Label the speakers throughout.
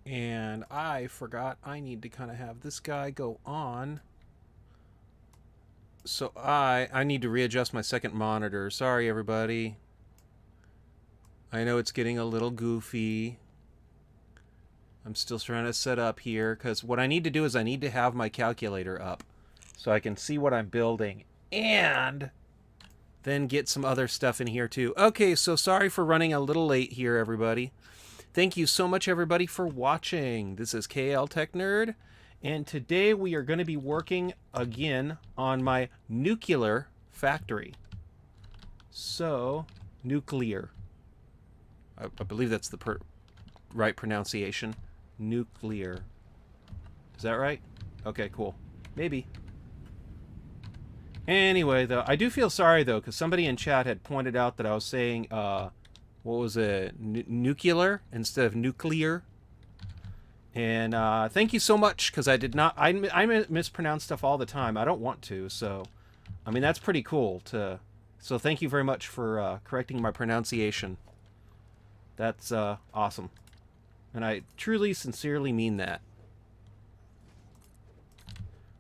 Speaker 1: And I forgot I need to kind of have this guy go on. So I need to readjust my second monitor. Sorry, everybody. I know it's getting a little goofy. I'm still trying to set up here, because what I need to do is I need to have my calculator up so I can see what I'm building and then get some other stuff in here too. Okay, so sorry for running a little late here, everybody. Thank you so much, everybody, for watching. This is KL Tech Nerd, and today we are going to be working again on my nuclear factory. So, nuclear. I believe that's the right pronunciation. Nuclear. Is that right? Okay, cool. Maybe. Anyway, though, I do feel sorry, though, because somebody in chat had pointed out that I was saying, what was it? Nuclear instead of nuclear. And thank you so much, because I did not... I mispronounce stuff all the time. I don't want to, so... I mean, that's pretty cool to... So thank you very much for correcting my pronunciation. That's awesome. And I truly, sincerely mean that.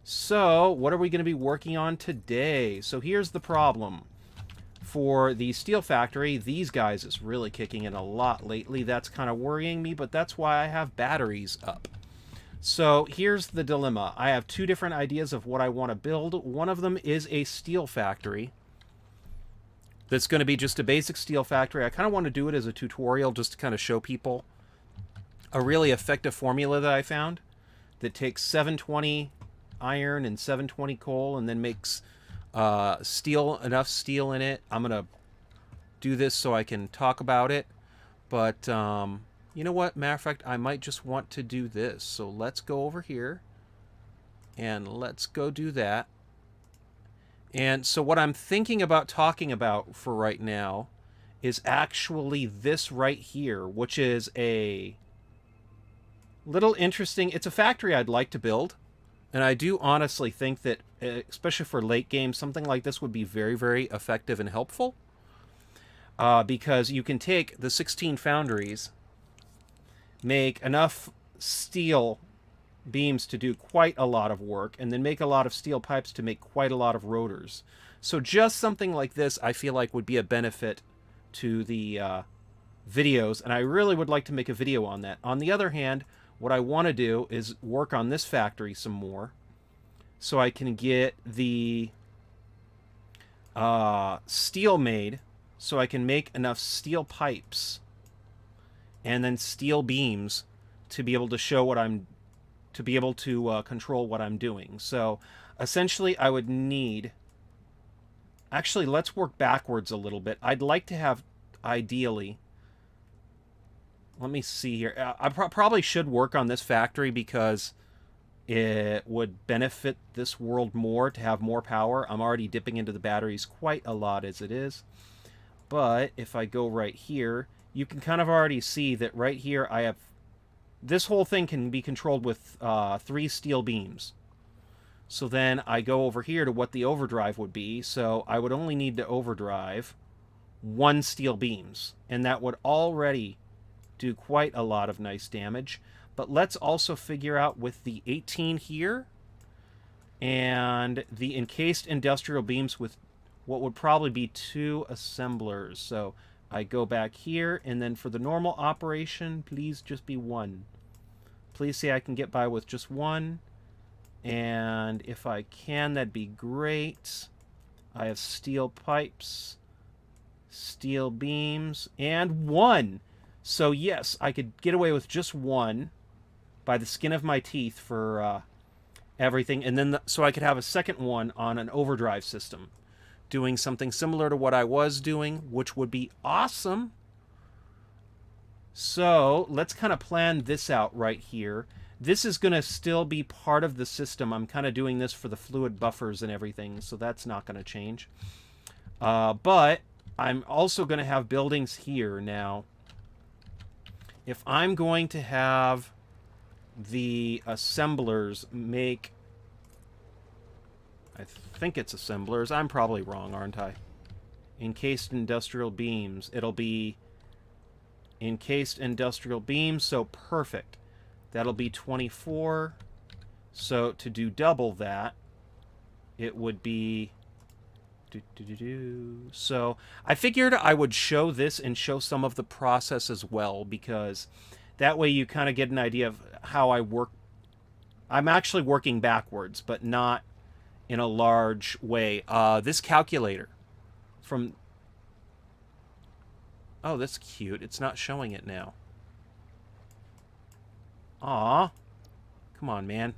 Speaker 1: So, what are we going to be working on today? So here's the problem. For the steel factory, these guys is really kicking in a lot lately. That's kind of worrying me, but that's why I have batteries up. So here's the dilemma. I have two different ideas of what I want to build. One of them is a steel factory. That's going to be just a basic steel factory. I kind of want to do it as a tutorial just to kind of show people a really effective formula that I found that takes 720 iron and 720 coal and then makes enough steel in it. I'm going to do this so I can talk about it. But you know what? Matter of fact, I might just want to do this. So let's go over here and let's go do that. And so what I'm thinking about talking about for right now is actually this right here, which is a little interesting. It's a factory I'd like to build. And I do honestly think that, especially for late game, something like this would be very, very effective and helpful. Because you can take the 16 foundries, make enough steel beams to do quite a lot of work, and then make a lot of steel pipes to make quite a lot of rotors. So just something like this I feel like would be a benefit to the videos, and I really would like to make a video on that. On the other hand, what I want to do is work on this factory some more so I can get the steel made so I can make enough steel pipes and then steel beams to be able to show what I'm to be able to control what I'm doing. So essentially I would need... Actually, let's work backwards a little bit. I'd like to have, ideally... Let me see here. I probably should work on this factory because it would benefit this world more to have more power. I'm already dipping into the batteries quite a lot as it is. But if I go right here, you can kind of already see that right here I have... This whole thing can be controlled with 3 steel beams. So then I go over here to what the overdrive would be. So I would only need to overdrive 1 steel beams. And that would already do quite a lot of nice damage. But let's also figure out with the 18 here and the encased industrial beams with what would probably be 2 assemblers. So I go back here, and then for the normal operation, please just be 1. Please say I can get by with just 1. And if I can, that'd be great. I have steel pipes, steel beams, and 1. So yes, I could get away with just 1 by the skin of my teeth for everything. And then so I could have a second one on an overdrive system, doing something similar to what I was doing, which would be awesome. So let's kind of plan this out right here. This is going to still be part of the system. I'm kind of doing this for the fluid buffers and everything, so that's not going to change. But I'm also going to have buildings here now. If I'm going to have the assemblers make... I think it's assemblers. I'm probably wrong, aren't I? Encased industrial beams. It'll be encased industrial beams, so perfect. That'll be 24. So to do double that, it would be... So I figured I would show this and show some of the process as well, because that way you kind of get an idea of how I work. I'm actually working backwards, but not in a large way. This calculator from... Oh, that's cute. It's not showing it now. Aw. Come on, man.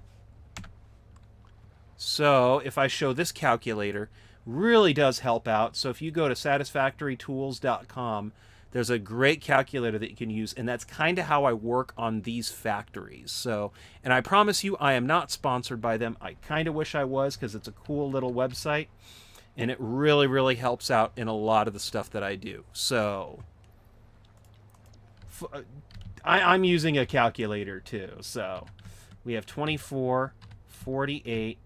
Speaker 1: So if I show this calculator, really does help out. So if you go to satisfactorytools.com, there's a great calculator that you can use, and that's kind of how I work on these factories. So, and I promise you, I am not sponsored by them. I kind of wish I was, because it's a cool little website, and it really, really helps out in a lot of the stuff that I do. So, I'm using a calculator too. So, we have 24, 48.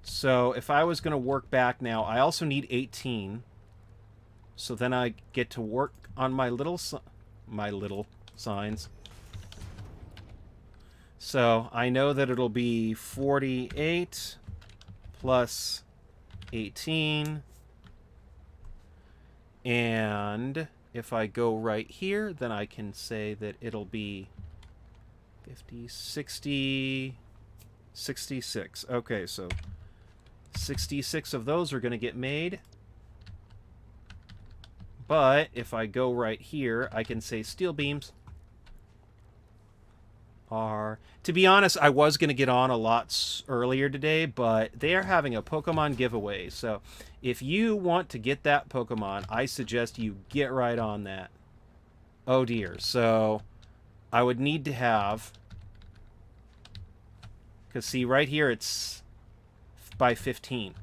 Speaker 1: So if I was going to work back now, I also need 18. So then I get to work on my little signs. So I know that it'll be 48 plus 18. And if I go right here, then I can say that it'll be 50, 60, 66. Okay, so 66 of those are going to get made. But if I go right here, I can say steel beams are... To be honest, I was going to get on a lot earlier today, but they are having a Pokemon giveaway. So if you want to get that Pokemon, I suggest you get right on that. Oh dear. So I would need to have... Because see, right here it's by 15.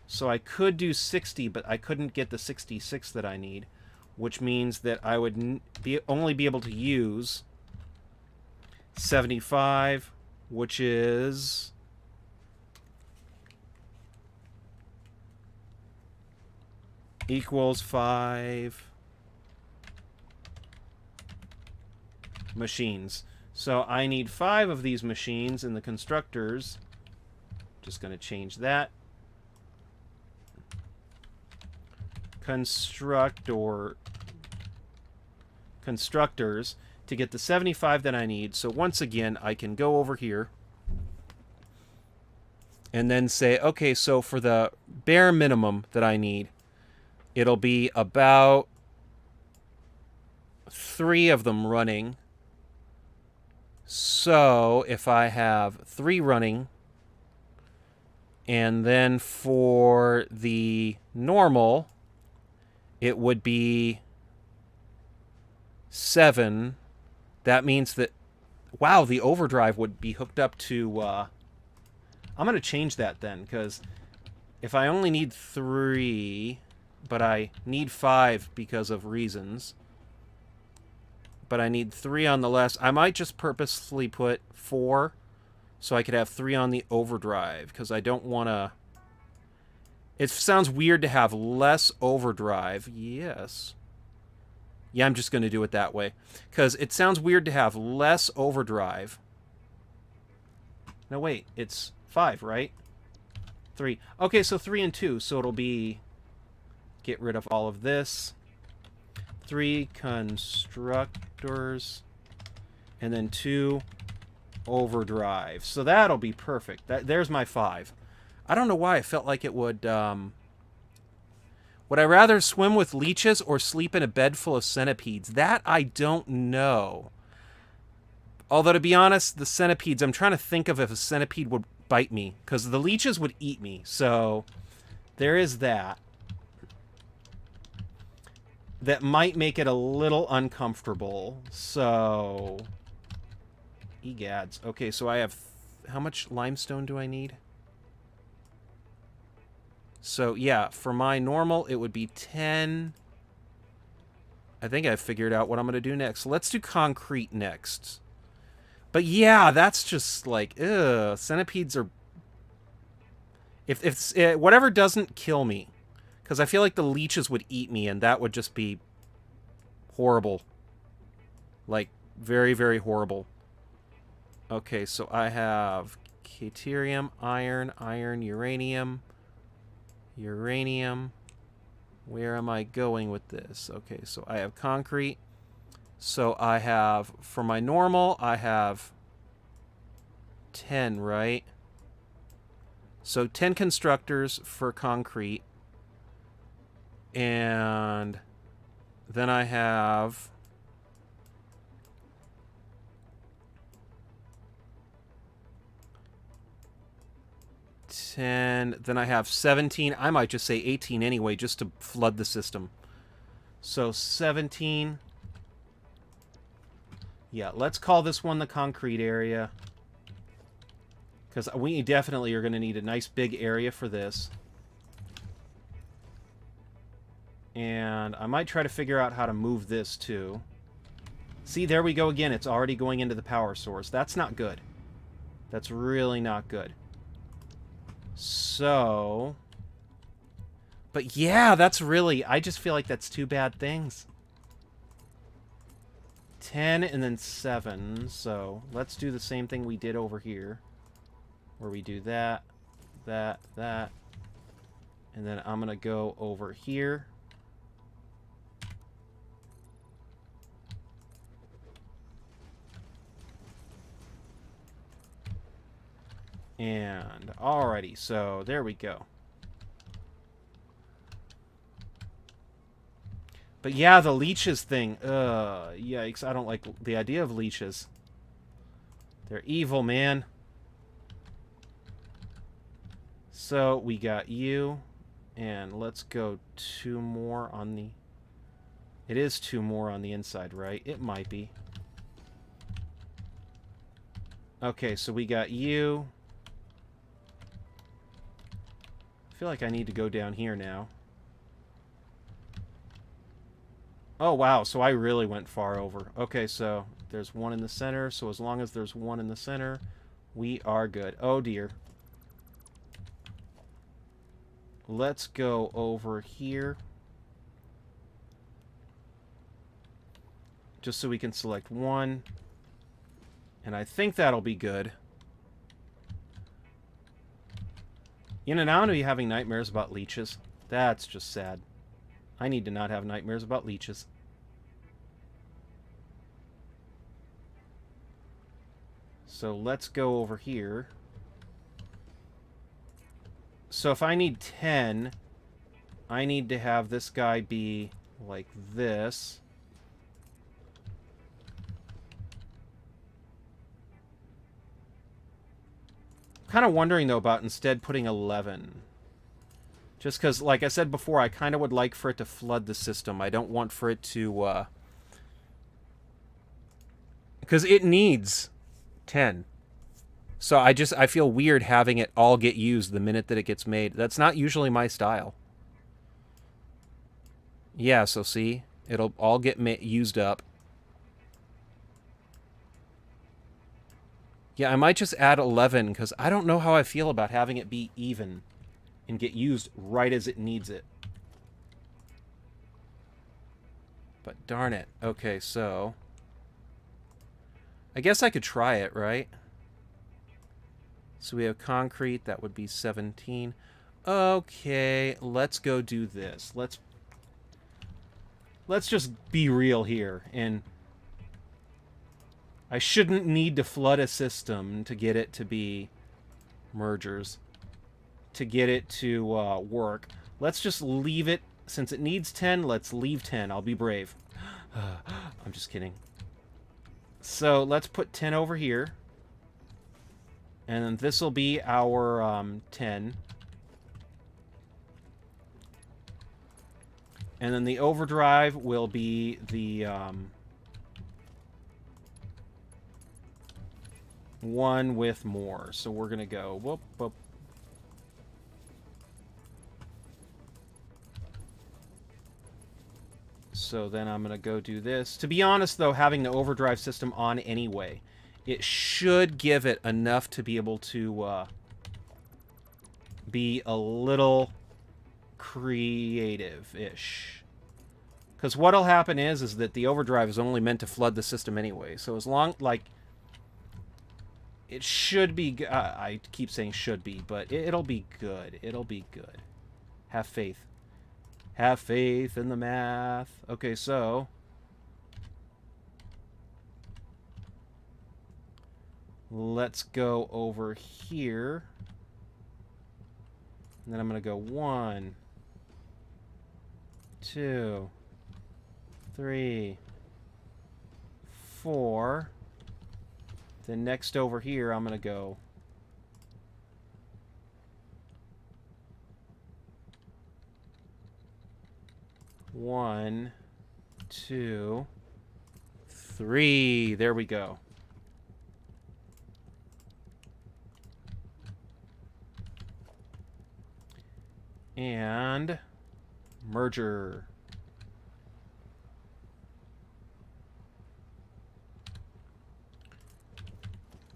Speaker 1: So I could do 60, but I couldn't get the 66 that I need, which means that I would only be able to use 75, which is... equals 5 machines. So I need 5 of these machines in the constructors. Just going to change that. Constructors to get the 75 that I need. So once again, I can go over here and then say, okay, so for the bare minimum that I need, it'll be about 3 of them running. So if I have 3 running, and then for the normal, it would be 7. That means that, wow, the overdrive would be hooked up to... I'm going to change that then, because if I only need 3, but I need 5 because of reasons, but I need 3 on the less, I might just purposely put 4 so I could have 3 on the overdrive, because I don't want to... It sounds weird to have less overdrive. Yes. Yeah, I'm just going to do it that way, because it sounds weird to have less overdrive. No, wait. It's 5, right? 3. Okay, so 3 and 2. So it'll be... Get rid of all of this. 3 constructors. And then 2 overdrive. So that'll be perfect. There's my 5. I don't know why I felt like it would... Would I rather swim with leeches or sleep in a bed full of centipedes? That I don't know. Although, to be honest, the centipedes, I'm trying to think of if a centipede would bite me, because the leeches would eat me. So there is that. That might make it a little uncomfortable. So... Egads. Okay, so I have... How much limestone do I need? So, yeah, for my normal, it would be 10. I think I figured out what I'm going to do next. Let's do concrete next. But, yeah, that's just like, ugh, centipedes are... If whatever doesn't kill me. Because I feel like the leeches would eat me, and that would just be horrible. Like, Very, very horrible. Okay, so I have Caterium, iron, uranium, uranium. Where am I going with this? Okay, so I have concrete. So I have, for my normal, I have 10, right? So 10 constructors for concrete. And then I have... then I have 17. I might just say 18 anyway, just to flood the system. So 17. Yeah, let's call this one the concrete area. Because we definitely are going to need a nice big area for this. And I might try to figure out how to move this too. See, there we go again. It's already going into the power source. That's not good. That's really not good. So... but yeah, that's really... I just feel like that's two bad things. 10 and then 7. So let's do the same thing we did over here. Where we do that, that, that. And then I'm going to go over here. And, alrighty, so there we go. But yeah, the leeches thing, yikes, I don't like the idea of leeches. They're evil, man. So, we got you, and let's go 2 more on the... it is 2 more on the inside, right? It might be. Okay, so we got you. I feel like I need to go down here now. Oh, wow, so I really went far over. Okay, so there's 1 in the center, so as long as there's 1 in the center, we are good. Oh, dear. Let's go over here. Just so we can select 1. And I think that'll be good. You know, now I'm going to be having nightmares about leeches. That's just sad. I need to not have nightmares about leeches. So let's go over here. So if I need 10, I need to have this guy be like this. Kind of wondering, though, about instead putting 11. Just because, like I said before, I kind of would like for it to flood the system. I don't want for it to, because it needs 10. So I feel weird having it all get used the minute that it gets made. That's not usually my style. Yeah, so see? It'll all get used up. Yeah, I might just add 11, because I don't know how I feel about having it be even and get used right as it needs it. But darn it. Okay, so... I guess I could try it, right? So we have concrete. That would be 17. Okay, let's go do this. Let's just be real here. And I shouldn't need to flood a system to get it to be mergers. To get it to work. Let's just leave it. Since it needs 10, let's leave 10. I'll be brave. I'm just kidding. So let's put 10 over here. And then this will be our 10. And then the overdrive will be the 1 with more. So we're going to go whoop, whoop. So then I'm going to go do this. To be honest, though, having the overdrive system on anyway, it should give it enough to be able to be a little creative-ish. Because what'll happen is that the overdrive is only meant to flood the system anyway. So as long, like, it should be, I keep saying should be, but it'll be good. It'll be good. Have faith. Have faith in the math. Okay, so let's go over here. And then I'm going to go 1, 2, 3, 4. Then next over here, I'm going to go 1, 2, 3. There we go. And merger.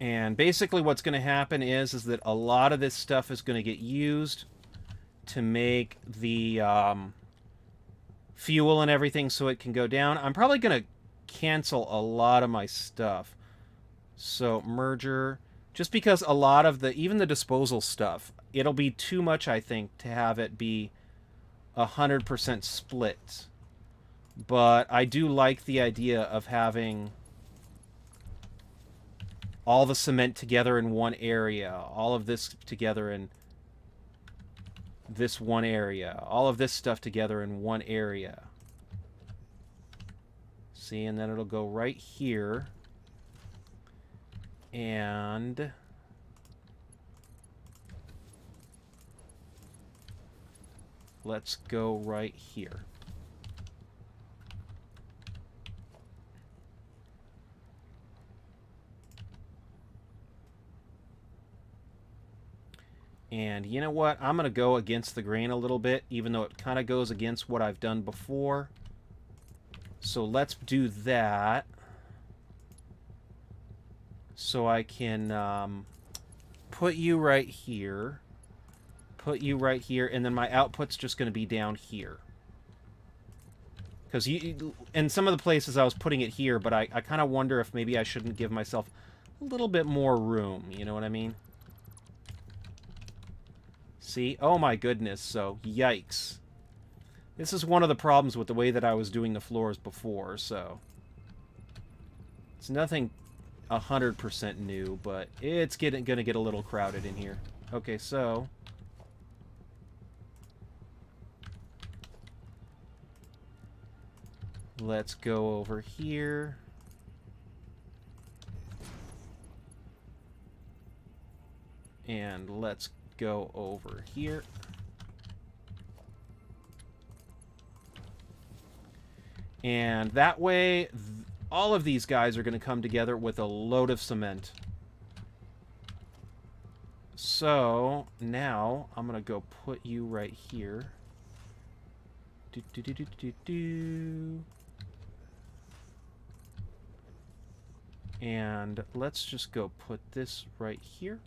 Speaker 1: And basically what's going to happen is that a lot of this stuff is going to get used to make the fuel and everything so it can go down. I'm probably going to cancel a lot of my stuff. So merger, just because a lot of the, even the disposal stuff, it'll be too much, I think, to have it be 100% split. But I do like the idea of having all the cement together in one area, all of this together in this one area, all of this stuff together in one area. See, and then it'll go right here. And let's go right here. And you know what? I'm going to go against the grain a little bit, even though it kind of goes against what I've done before. So let's do that. So I can put you right here. Put you right here, and then my output's just going to be down here. Because in some of the places I was putting it here, but I kind of wonder if maybe I shouldn't give myself a little bit more room. You know what I mean? See? Oh my goodness, so yikes. This is one of the problems with the way that I was doing the floors before, so it's nothing 100% new, but it's gonna get a little crowded in here. Okay, so let's go over here. And let's go over here. And that way, all of these guys are going to come together with a load of cement. So, now, I'm going to go put you right here. Do, do, do, do, do, do. And let's just go put this right here.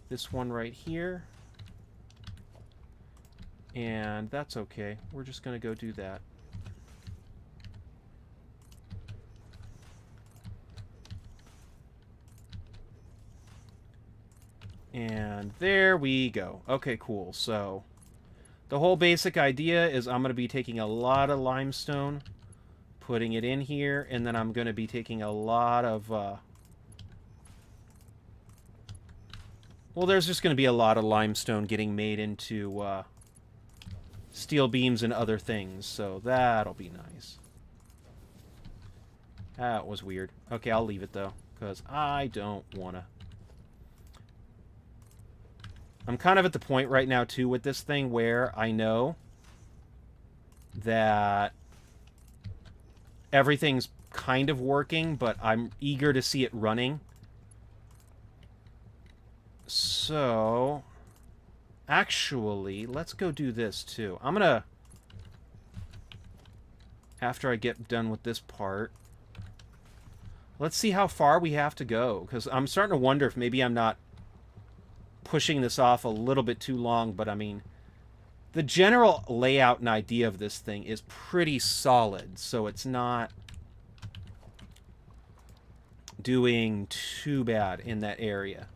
Speaker 1: This one right here. And that's okay. We're just going to go do that. And there we go. Okay, cool. So the whole basic idea is I'm going to be taking a lot of limestone, putting it in here, and then I'm going to be taking a lot of well, there's just going to be a lot of limestone getting made into steel beams and other things, so that'll be nice. That was weird. Okay, I'll leave it, though, because I don't want to. I'm kind of at the point right now, too, with this thing where I know that everything's kind of working, but I'm eager to see it running. So, actually, let's go do this, too. I'm gonna, after I get done with this part, let's see how far we have to go, because I'm starting to wonder if maybe I'm not pushing this off a little bit too long, but I mean, The general layout and idea of this thing is pretty solid, so it's not doing too bad in that area.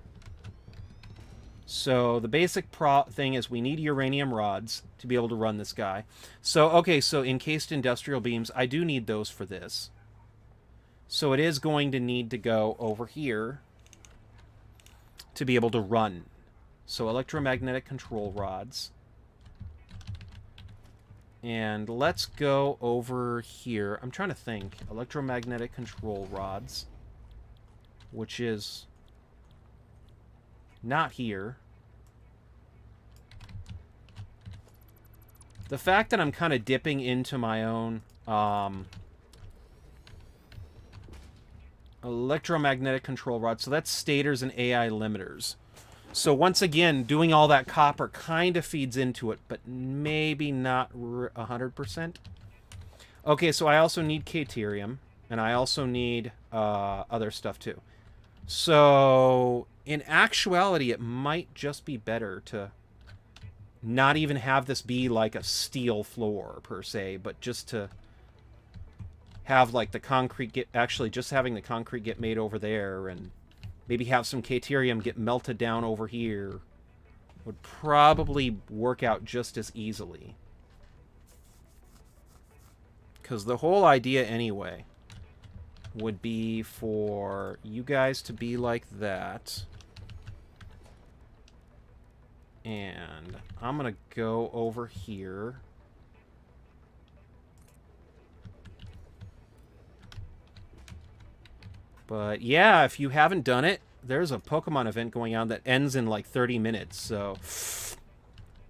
Speaker 1: So the basic thing is we need uranium rods to be able to run this guy. So, okay, so encased industrial beams, I do need those for this. So it is going to need to go over here to be able to run. So electromagnetic control rods. And let's go over here. I'm trying to think. Electromagnetic control rods. Which is not here. The fact that I'm kind of dipping into my own electromagnetic control rod. So that's stators and AI limiters. So once again, doing all that copper kind of feeds into it, but maybe not 100%. Okay, so I also need Caterium, and I also need other stuff too. So in actuality, it might just be better to not even have this be like a steel floor per se, but just to have like the concrete get, actually just having the concrete get made over there, and maybe have some Caterium get melted down over here would probably work out just as easily. Because the whole idea anyway would be for you guys to be like that. And I'm going to go over here. But yeah, if you haven't done it, there's a Pokemon event going on that ends in like 30 minutes, so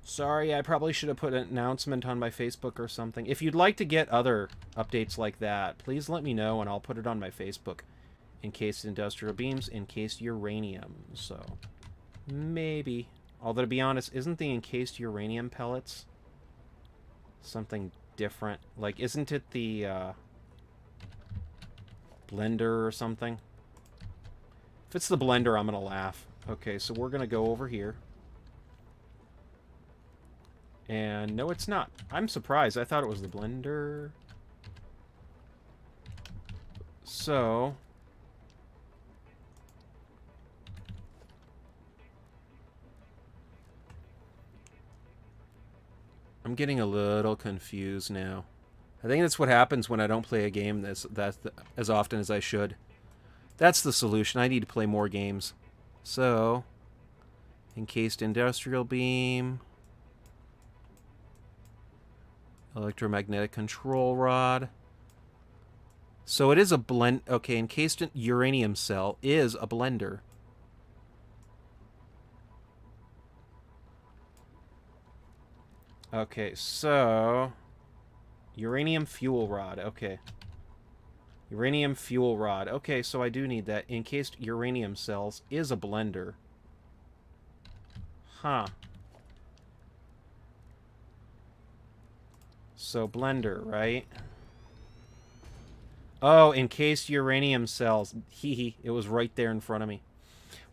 Speaker 1: sorry, I probably should have put an announcement on my Facebook or something. If you'd like to get other updates like that, please let me know and I'll put it on my Facebook. Encased industrial beams, encased uranium, so maybe. Although to be honest, isn't the encased uranium pellets something different? Like, isn't it the blender or something? If it's the blender, I'm gonna laugh. Okay, so we're gonna go over here. And no, it's not. I'm surprised. I thought it was the blender. So I'm getting a little confused now. I think that's what happens when I don't play a game as often as I should. That's the solution. I need to play more games. So, encased industrial beam, electromagnetic control rod. So it is a blend. Okay, encased uranium cell is a blender. Okay, so uranium fuel rod. Okay. Uranium fuel rod. Okay, so I do need that. Encased uranium cells is a blender. Huh. So blender, right? Oh, encased uranium cells. Hee, it was right there in front of me.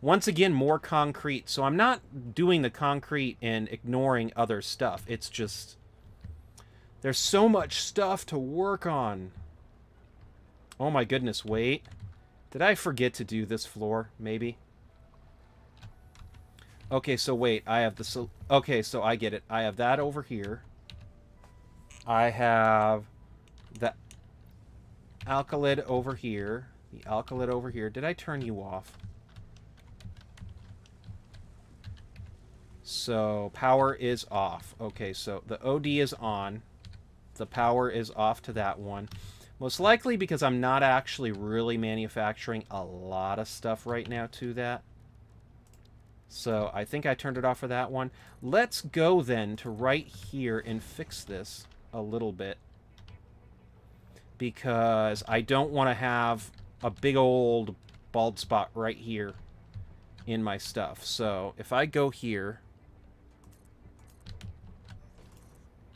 Speaker 1: Once again, more concrete. So I'm not doing the concrete and ignoring other stuff. It's just there's so much stuff to work on. Oh my goodness, wait. Did I forget to do this floor, maybe? Okay, so wait, I have the... Okay, so I get it. I have that over here. I have the alkylid over here. The alkylid over here. Did I turn you off? So, power is off. Okay, so the OD is on. The power is off to that one. Most likely because I'm not actually really manufacturing a lot of stuff right now to that. So I think I turned it off for that one. Let's go then to right here and fix this a little bit. Because I don't want to have a big old bald spot right here in my stuff. So if I go here,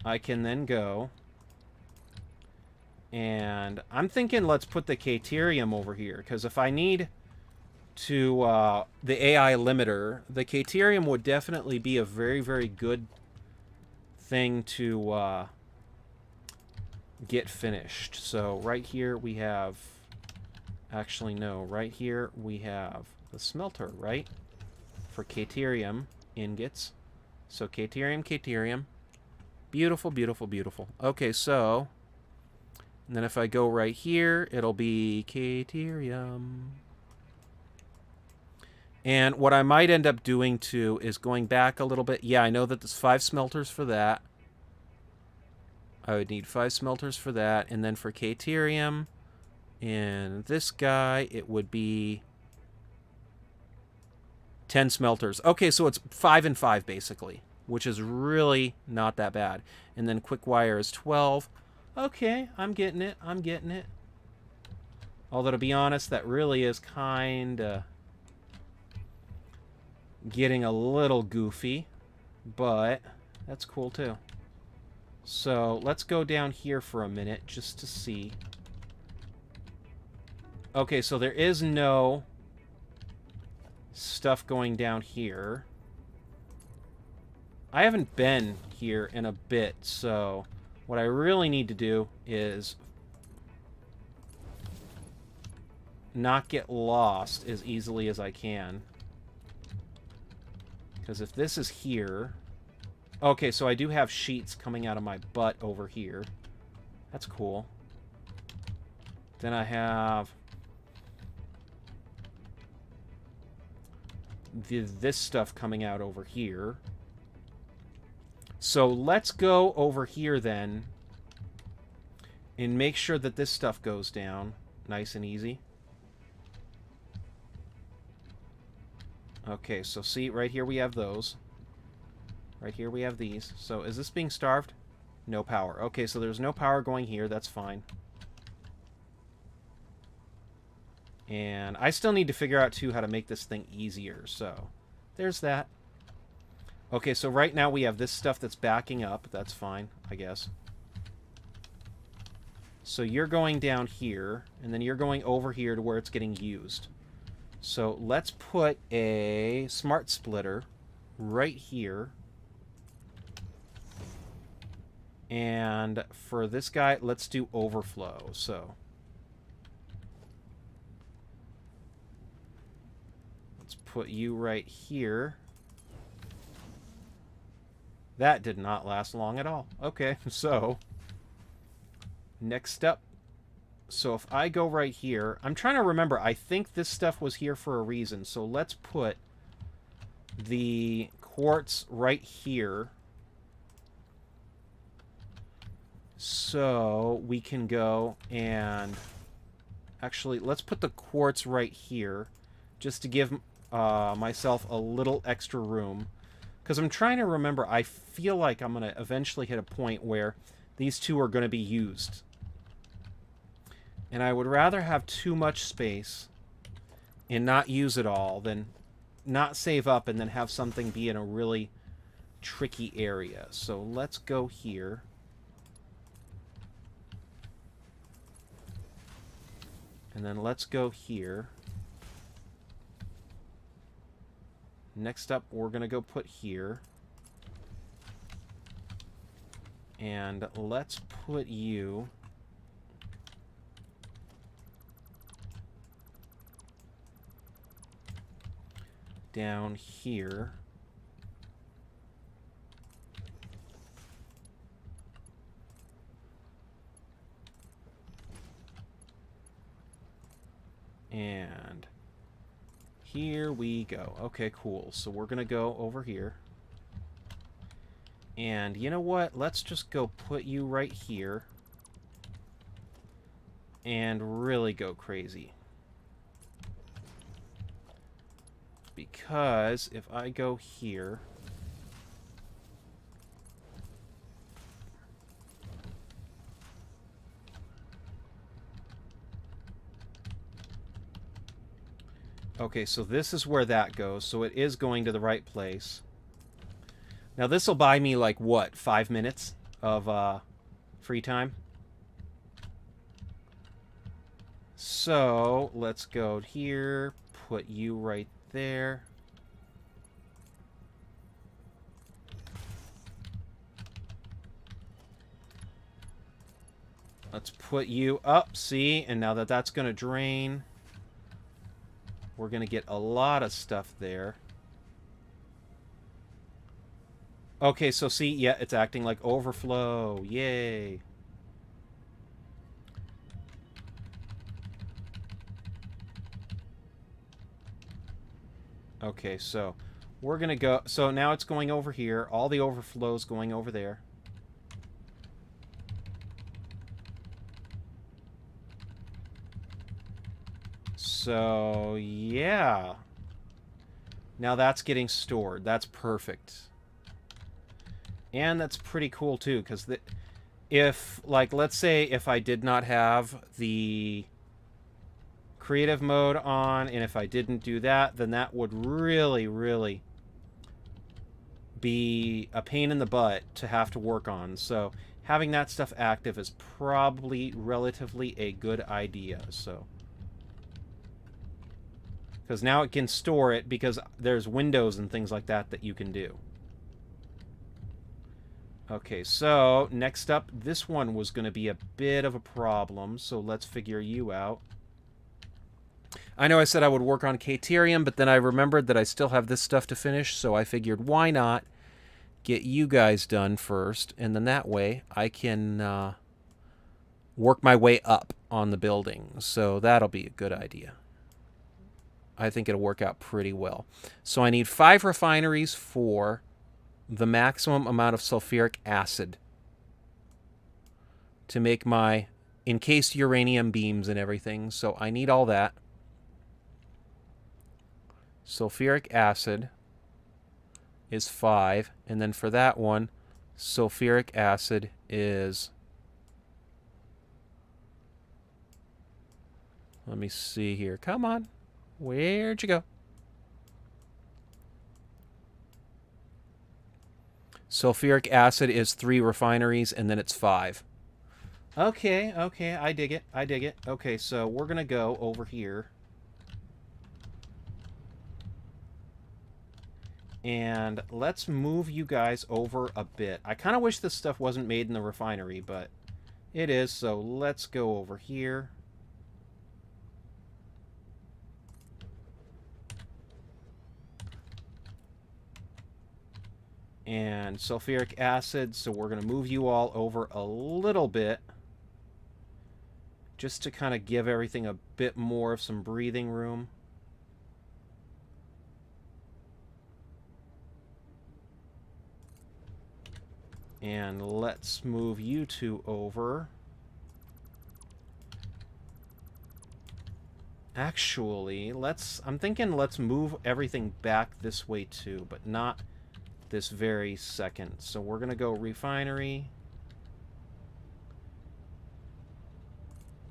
Speaker 1: I can then go... And I'm thinking let's put the Caterium over here, because if I need to, the AI limiter, the Caterium would definitely be a very, very good thing to get finished. So right here we have... Actually, no. Right here we have the smelter, right? For Caterium ingots. So Caterium, Caterium. Beautiful, beautiful, beautiful. Okay, so... And then if I go right here, it'll be Caterium. And what I might end up doing, too, is going back a little bit. Yeah, I know that there's 5 smelters for that. I would need 5 smelters for that. And then for Caterium, and this guy, it would be 10 smelters. Okay, so it's 5 and 5, basically, which is really not that bad. And then quick wire is 12. Okay, I'm getting it. I'm getting it. Although, to be honest, that really is kind of getting a little goofy, but that's cool too. So let's go down here for a minute just to see. Okay, so there is no stuff going down here. I haven't been here in a bit, so what I really need to do is not get lost as easily as I can. Because if this is here... Okay, so I do have sheets coming out of my butt over here. That's cool. Then I have... this stuff coming out over here. So let's go over here then and make sure that this stuff goes down nice and easy. Okay, so see, right here we have those. Right here we have these. So is this being starved? No power. Okay, so there's no power going here. That's fine. And I still need to figure out, too, how to make this thing easier. So there's that. Okay, so right now we have this stuff that's backing up. That's fine, I guess. So you're going down here, and then you're going over here to where it's getting used. So let's put a smart splitter right here. And for this guy, let's do overflow. So let's put you right here. That did not last long at all. Okay, so next up. So if I go right here, I'm trying to remember, I think this stuff was here for a reason. So let's put the quartz right here. So we can go and... Actually, let's put the quartz right here. Just to give myself a little extra room. Because I'm trying to remember, I feel like I'm going to eventually hit a point where these two are going to be used. And I would rather have too much space and not use it all than not save up and then have something be in a really tricky area. So let's go here. And then let's go here. Next up, we're going to go put here. And let's put you... down here. And here we go. Okay, cool. So we're going to go over here. And you know what? Let's just go put you right here. And really go crazy. Because if I go here... Okay, so this is where that goes. So it is going to the right place. Now this will buy me, like, what? 5 minutes of free time? So let's go here. Put you right there. Let's put you up, see? And now that that's going to drain, we're going to get a lot of stuff there. Okay, so see, yeah, it's acting like overflow. Yay. Okay, so we're going to go... So now it's going over here. All the overflow's going over there. So, yeah. Now that's getting stored. That's perfect. And that's pretty cool, too, because if, like, let's say if I did not have the creative mode on, and if I didn't do that, then that would really, really be a pain in the butt to have to work on. So having that stuff active is probably relatively a good idea. So, because now it can store it, because there's windows and things like that that you can do. Okay, so next up, this one was going to be a bit of a problem, so let's figure you out. I know I said I would work on Caterium, but then I remembered that I still have this stuff to finish, so I figured why not get you guys done first, and then that way I can work my way up on the building. So that'll be a good idea. I think it'll work out pretty well. So I need 5 refineries for the maximum amount of sulfuric acid to make my encased uranium beams and everything. So I need all that. Sulfuric acid is 5, and then for that one, sulfuric acid is... Let me see here. Come on. Where'd you go? Sulfuric acid is 3 refineries, and then it's 5. Okay, okay, I dig it. I dig it. Okay, so we're going to go over here. And let's move you guys over a bit. I kind of wish this stuff wasn't made in the refinery, but it is, so let's go over here. And sulfuric acid, so we're going to move you all over a little bit, just to kind of give everything a bit more of some breathing room. And let's move you two over. Actually, I'm thinking let's move everything back this way too, but not this very second. So we're going to go refinery.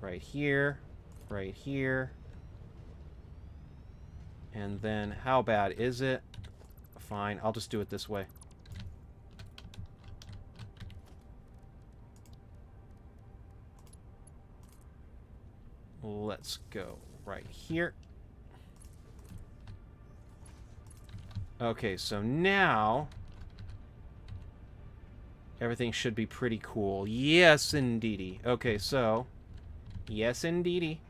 Speaker 1: Right here. Right here. And then how bad is it? Fine, I'll just do it this way. Let's go right here. Okay, so now everything should be pretty cool. Yes, indeedy. Okay, so yes, indeedy.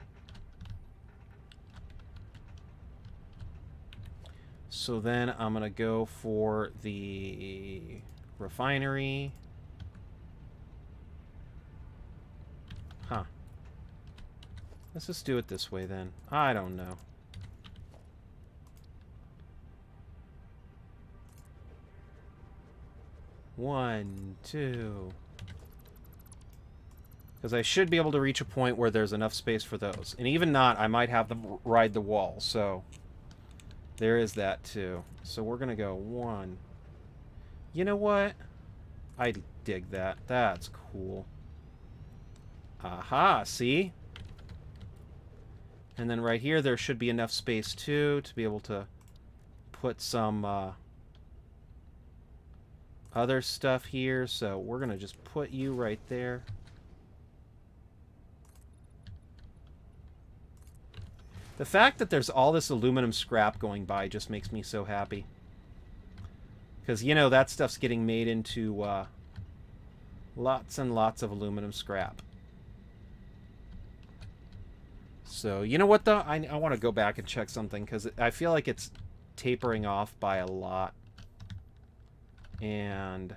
Speaker 1: So then I'm going to go for the refinery. Huh. Let's just do it this way then. I don't know. One, two. Because I should be able to reach a point where there's enough space for those. And even not, I might have them ride the wall. So there is that too. So we're going to go 1. You know what? I dig that. That's cool. Aha, see? And then right here, there should be enough space too to be able to put some other stuff here. So we're going to just put you right there. The fact that there's all this aluminum scrap going by just makes me so happy. Because, you know, that stuff's getting made into lots and lots of aluminum scrap. So, you know what, though? I want to go back and check something, because I feel like it's tapering off by a lot. And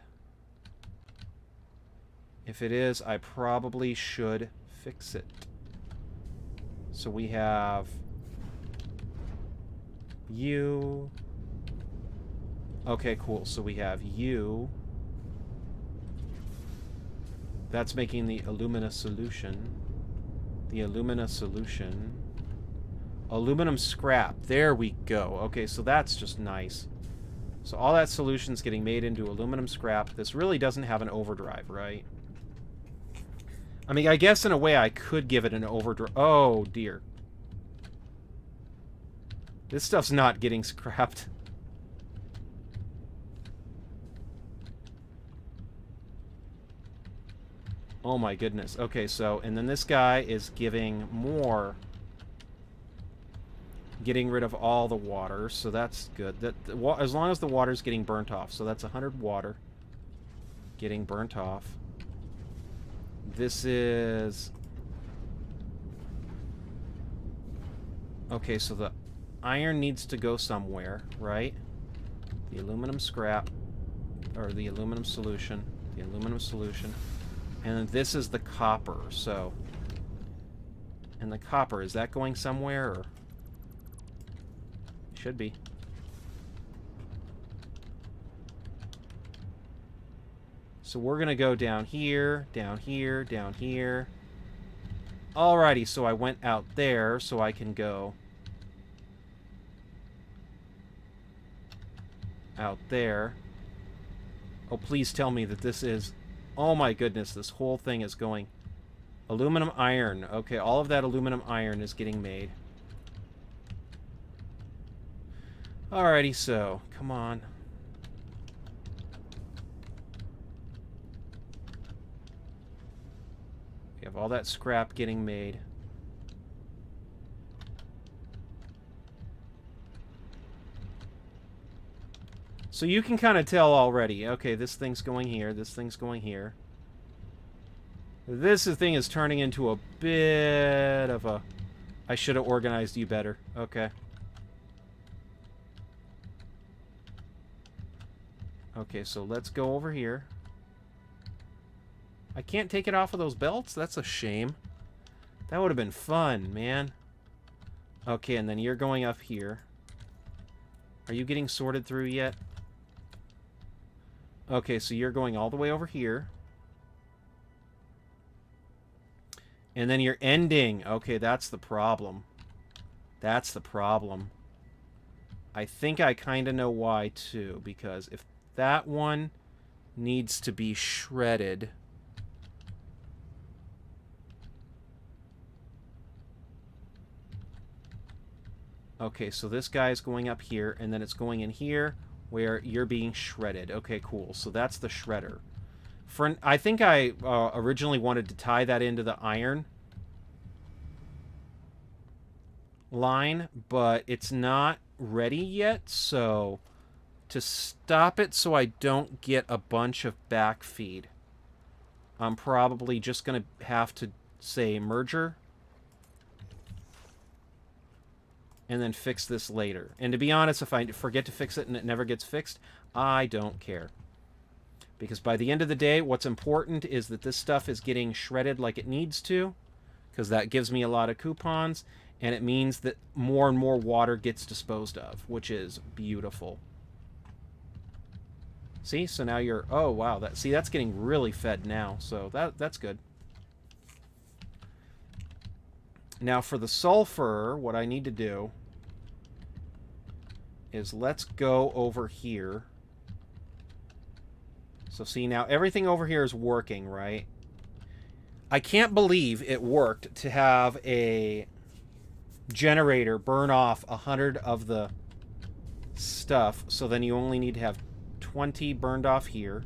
Speaker 1: if it is, I probably should fix it. So we have you. Okay, cool. So we have you. That's making the alumina solution. The alumina solution. Aluminum scrap. There we go. Okay, so that's just nice. So all that solution's getting made into aluminum scrap. This really doesn't have an overdrive, right? I mean, I guess in a way I could give it an overdrive. Oh, dear. This stuff's not getting scrapped. Oh my goodness. Okay, so, and then this guy is giving more. Getting rid of all the water, so that's good. As long as the water's getting burnt off. So that's 100 water getting burnt off. This is... Okay, so the iron needs to go somewhere, right? The aluminum scrap, or the aluminum solution. The aluminum solution. And this is the copper, so... And the copper, is that going somewhere, or... Should be. So we're going to go down here, down here, down here. Alrighty, so I went out there, so I can go... out there. Oh, please tell me that this is... Oh my goodness, this whole thing is going... Aluminum iron. Okay, all of that aluminum iron is getting made. Alrighty, so, come on. We have all that scrap getting made. So you can kind of tell already, okay, this thing's going here, this thing's going here. This thing is turning into a bit of a... I should have organized you better. Okay. Okay, so let's go over here. I can't take it off of those belts? That's a shame. That would have been fun, man. Okay, and then you're going up here. Are you getting sorted through yet? Okay, so you're going all the way over here. And then you're ending. Okay, that's the problem. That's the problem. I think I kind of know why, too. Because if that one needs to be shredded... Okay, so this guy is going up here, and then it's going in here where you're being shredded. Okay, cool. So that's the shredder. I think I originally wanted to tie that into the iron line, but it's not ready yet, so to stop it so I don't get a bunch of backfeed, I'm probably just going to have to say merger and then fix this later. And to be honest, if I forget to fix it and it never gets fixed, I don't care. Because by the end of the day, what's important is that this stuff is getting shredded like it needs to, because that gives me a lot of coupons, and it means that more and more water gets disposed of, which is beautiful. See? So now you're... Oh, wow. See, that's getting really fed now, so that's good. Now, for the sulfur, what I need to do is let's go over here. So see, now everything over here is working, right? I can't believe it worked to have a generator burn off 100 of the stuff, so then you only need to have 20 burned off here.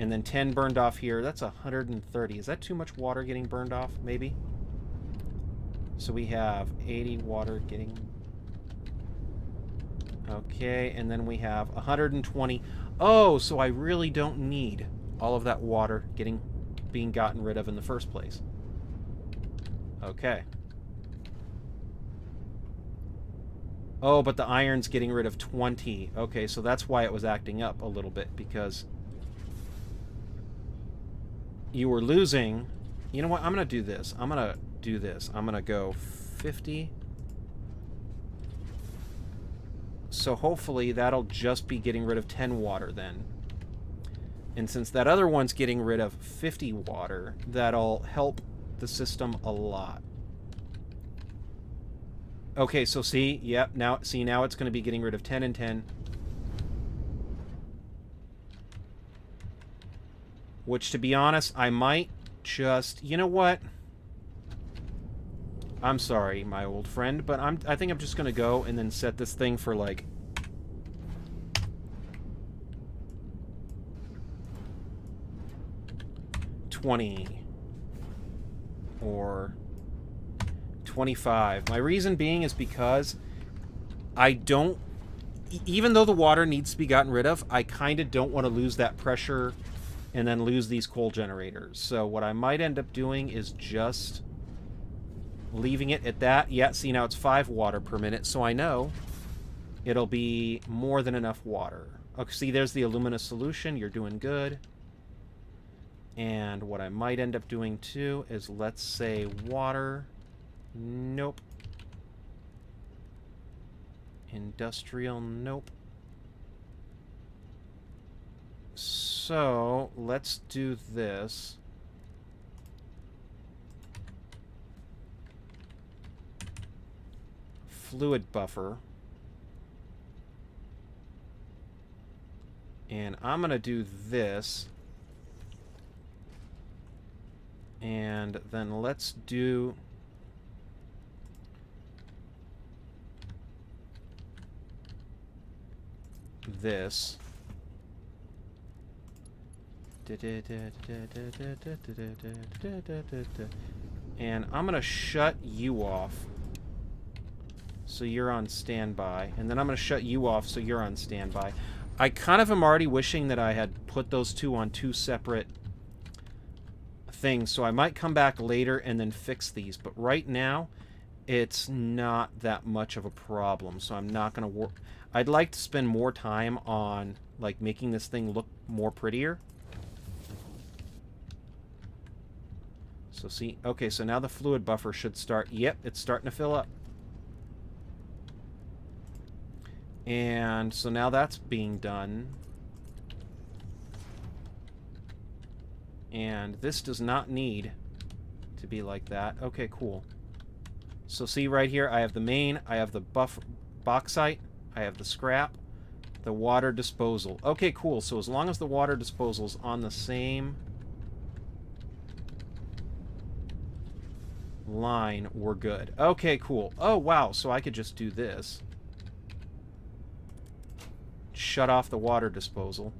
Speaker 1: And then 10 burned off here. That's 130. Is that too much water getting burned off? Maybe. So we have 80 water getting... Okay, and then we have 120. Oh, so I really don't need all of that water being gotten rid of in the first place. Okay. Oh, but the iron's getting rid of 20. Okay, so that's why it was acting up a little bit, because you were losing... You know what? I'm going to do this. I'm going to do this. I'm going to go 50. So hopefully that'll just be getting rid of 10 water then. And since that other one's getting rid of 50 water, that'll help the system a lot. Okay, so see, yep, now it's going to be getting rid of 10 and 10. Which, to be honest, I might just... You know what? I'm sorry, my old friend, but I think I'm just going to go and then set this thing for, like... $20. Or... 25. My reason being is because I don't... Even though the water needs to be gotten rid of, I kind of don't want to lose that pressure and then lose these coal generators. So what I might end up doing is just leaving it at that. Yeah, see, now it's 5 water per minute, so I know it'll be more than enough water. Okay, see, there's the alumina solution. You're doing good. And what I might end up doing, too, is let's say water... Nope. Industrial, nope. So, let's do this. Fluid buffer. And I'm going to do this. And then let's do... this. And I'm going to shut you off so you're on standby. And then I'm going to shut you off so you're on standby. I kind of am already wishing that I had put those two on 2 separate things. So I might come back later and then fix these. But right now, it's not that much of a problem. So I'm not going to work... I'd like to spend more time on, like, making this thing look more prettier. So see, okay, so now the fluid buffer should start. Yep, it's starting to fill up. And so now that's being done. And this does not need to be like that. Okay, cool. So see right here, I have the main, I have the bauxite, I have the scrap, the water disposal. Okay, cool. So as long as the water disposal is on the same line, we're good. Okay, cool. Oh, wow. So I could just do this. Shut off the water disposal.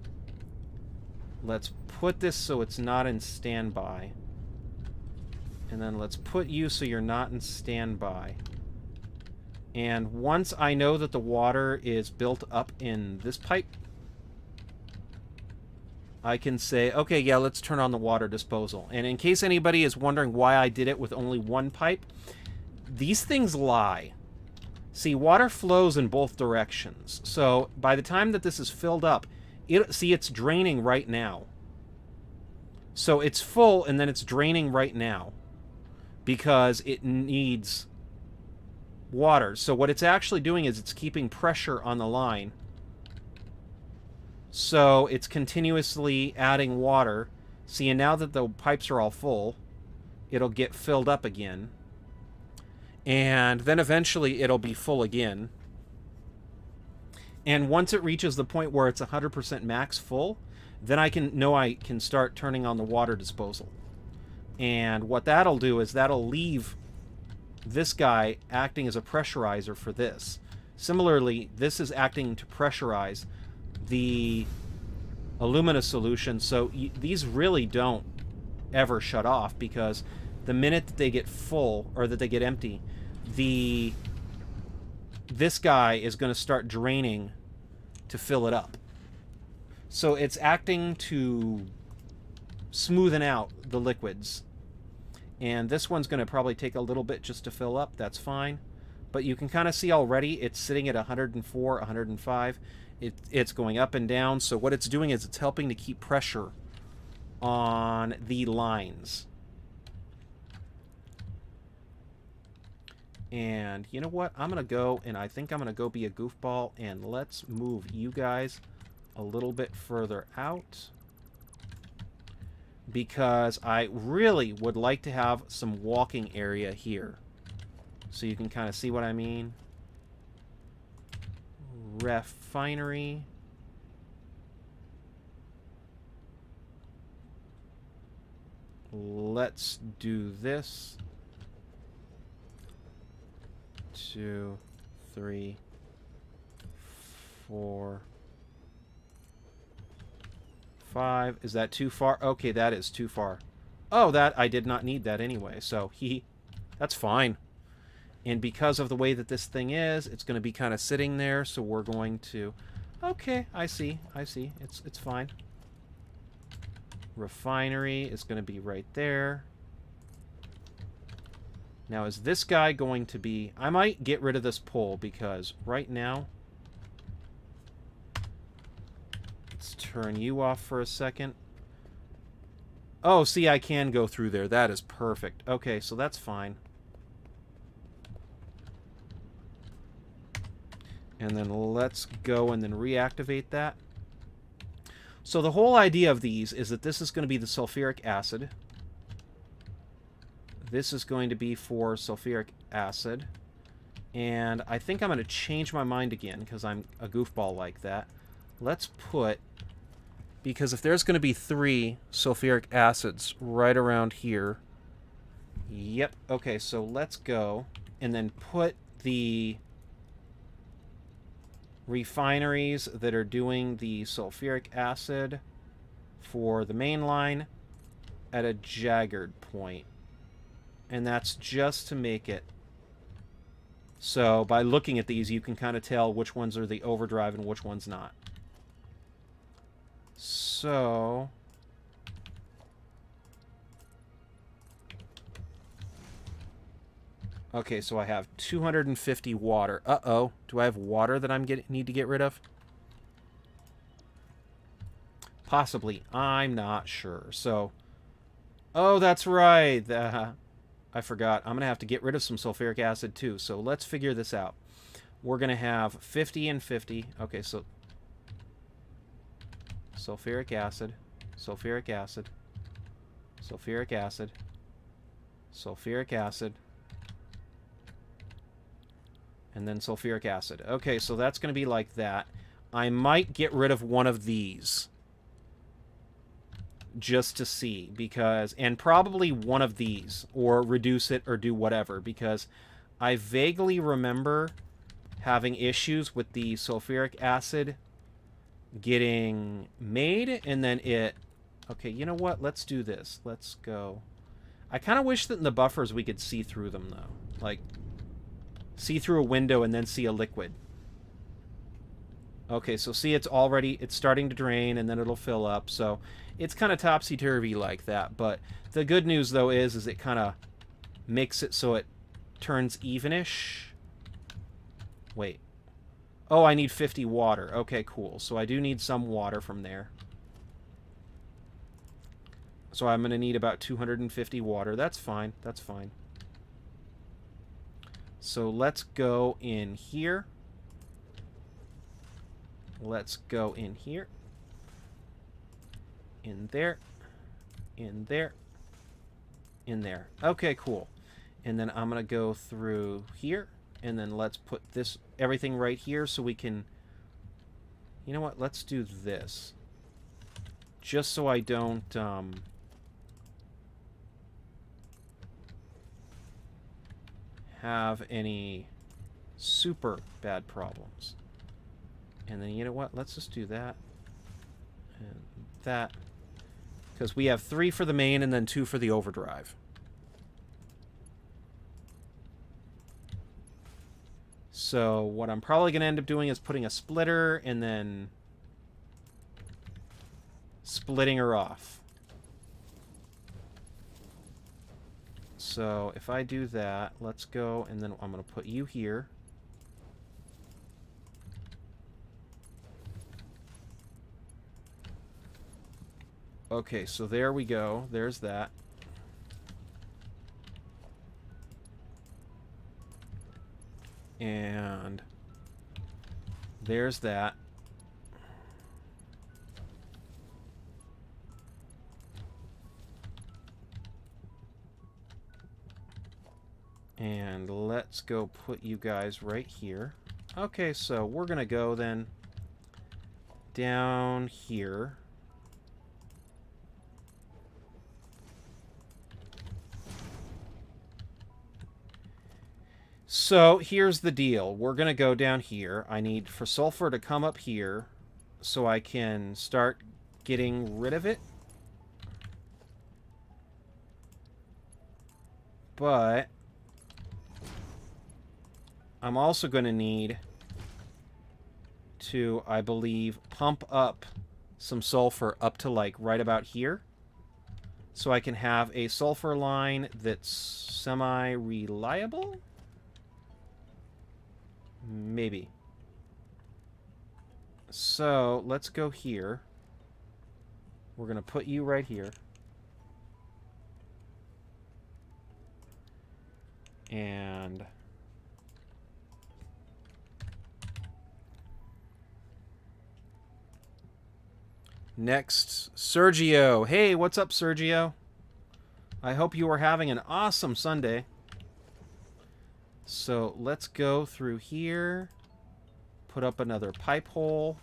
Speaker 1: Let's put this so it's not in standby. And then let's put you so you're not in standby. And once I know that the water is built up in this pipe, I can say, okay, yeah, let's turn on the water disposal. And in case anybody is wondering why I did it with only one pipe, these things lie. See, water flows in both directions. So by the time that this is filled up, see, it's draining right now. So it's full, and then it's draining right now because it needs water. So what it's actually doing is it's keeping pressure on the line. So it's continuously adding water. See, and now that the pipes are all full, it'll get filled up again. And then eventually it'll be full again. And once it reaches the point where it's 100% max full, then I can start turning on the water disposal. And what that'll do is that'll leave this guy acting as a pressurizer for this. Similarly, this is acting to pressurize the alumina solution, so these really don't ever shut off, because the minute that they get full, or that they get empty, this guy is going to start draining to fill it up. So it's acting to smoothen out the liquids. And this one's going to probably take a little bit just to fill up. That's fine. But you can kind of see already it's sitting at 104, 105. It's going up and down. So what it's doing is it's helping to keep pressure on the lines. And you know what? I'm going to go, and I think I'm going to go be a goofball, and let's move you guys a little bit further out. Because I really would like to have some walking area here. So you can kind of see what I mean. Refinery. Let's do this. 2, 3, 4, 5. Is that too far? Okay, that is too far. Oh, that I did not need that anyway. So that's fine. And because of the way that this thing is, it's going to be kind of sitting there. So we're going to. Okay, I see. I see. It's fine. Refinery is going to be right there. Now, is this guy going to be... I might get rid of this pole because right now... Let's turn you off for a second. Oh, see, I can go through there. That is perfect. Okay, so that's fine. And then let's go and then reactivate that. So the whole idea of these is that this is going to be the sulfuric acid. This is going to be for sulfuric acid. And I think I'm going to change my mind again because I'm a goofball like that. Let's put... Because if there's going to be 3 sulfuric acids right around here... Yep. Okay, so let's go and then put the refineries that are doing the sulfuric acid for the main line at a jaggered point. And that's just to make it so by looking at these you can kind of tell which ones are the overdrive and which ones not. So okay, so I have 250 water. Uh-oh. Do I have water that need to get rid of? Possibly. I'm not sure. So oh, that's right. I forgot. I'm going to have to get rid of some sulfuric acid, too. So let's figure this out. We're going to have 50 and 50. Okay, so... Sulfuric acid. Sulfuric acid. Sulfuric acid. Sulfuric acid. And then sulfuric acid. Okay, so that's going to be like that. I might get rid of one of these. Just to see, because... And probably one of these, or reduce it, or do whatever, because I vaguely remember having issues with the sulfuric acid getting made, and then it... Okay, you know what? Let's do this. Let's go... I kind of wish that in the buffers we could see through them, though. Like, see through a window and then see a liquid. Okay, so see, it's starting to drain, and then it'll fill up, so... It's kind of topsy-turvy like that, but the good news, though, is it kind of makes it so it turns evenish. Wait. Oh, I need 50 water. Okay, cool. So I do need some water from there. So I'm going to need about 250 water. That's fine. That's fine. So let's go in here. Let's go in here. In there, in there, in there. Okay, cool. And then I'm going to go through here, and then let's put everything right here so we can... You know what? Let's do this. Just so I don't... have any super bad problems. And then, you know what? Let's just do that. And that. Because we have 3 for the main and then 2 for the overdrive. So what I'm probably going to end up doing is putting a splitter and then splitting her off. So if I do that, let's go, and then I'm going to put you here. Okay, so there we go. There's that. And there's that. And let's go put you guys right here. Okay, so we're going to go then down here. So here's the deal. We're going to go down here. I need for sulfur to come up here so I can start getting rid of it. But I'm also going to need to, I believe, pump up some sulfur up to like right about here. So I can have a sulfur line that's semi-reliable? Maybe. So let's go here. We're going to put you right here. And next, Sergio. Hey, what's up, Sergio? I hope you are having an awesome Sunday. So let's go through here. Put up another pipe hole.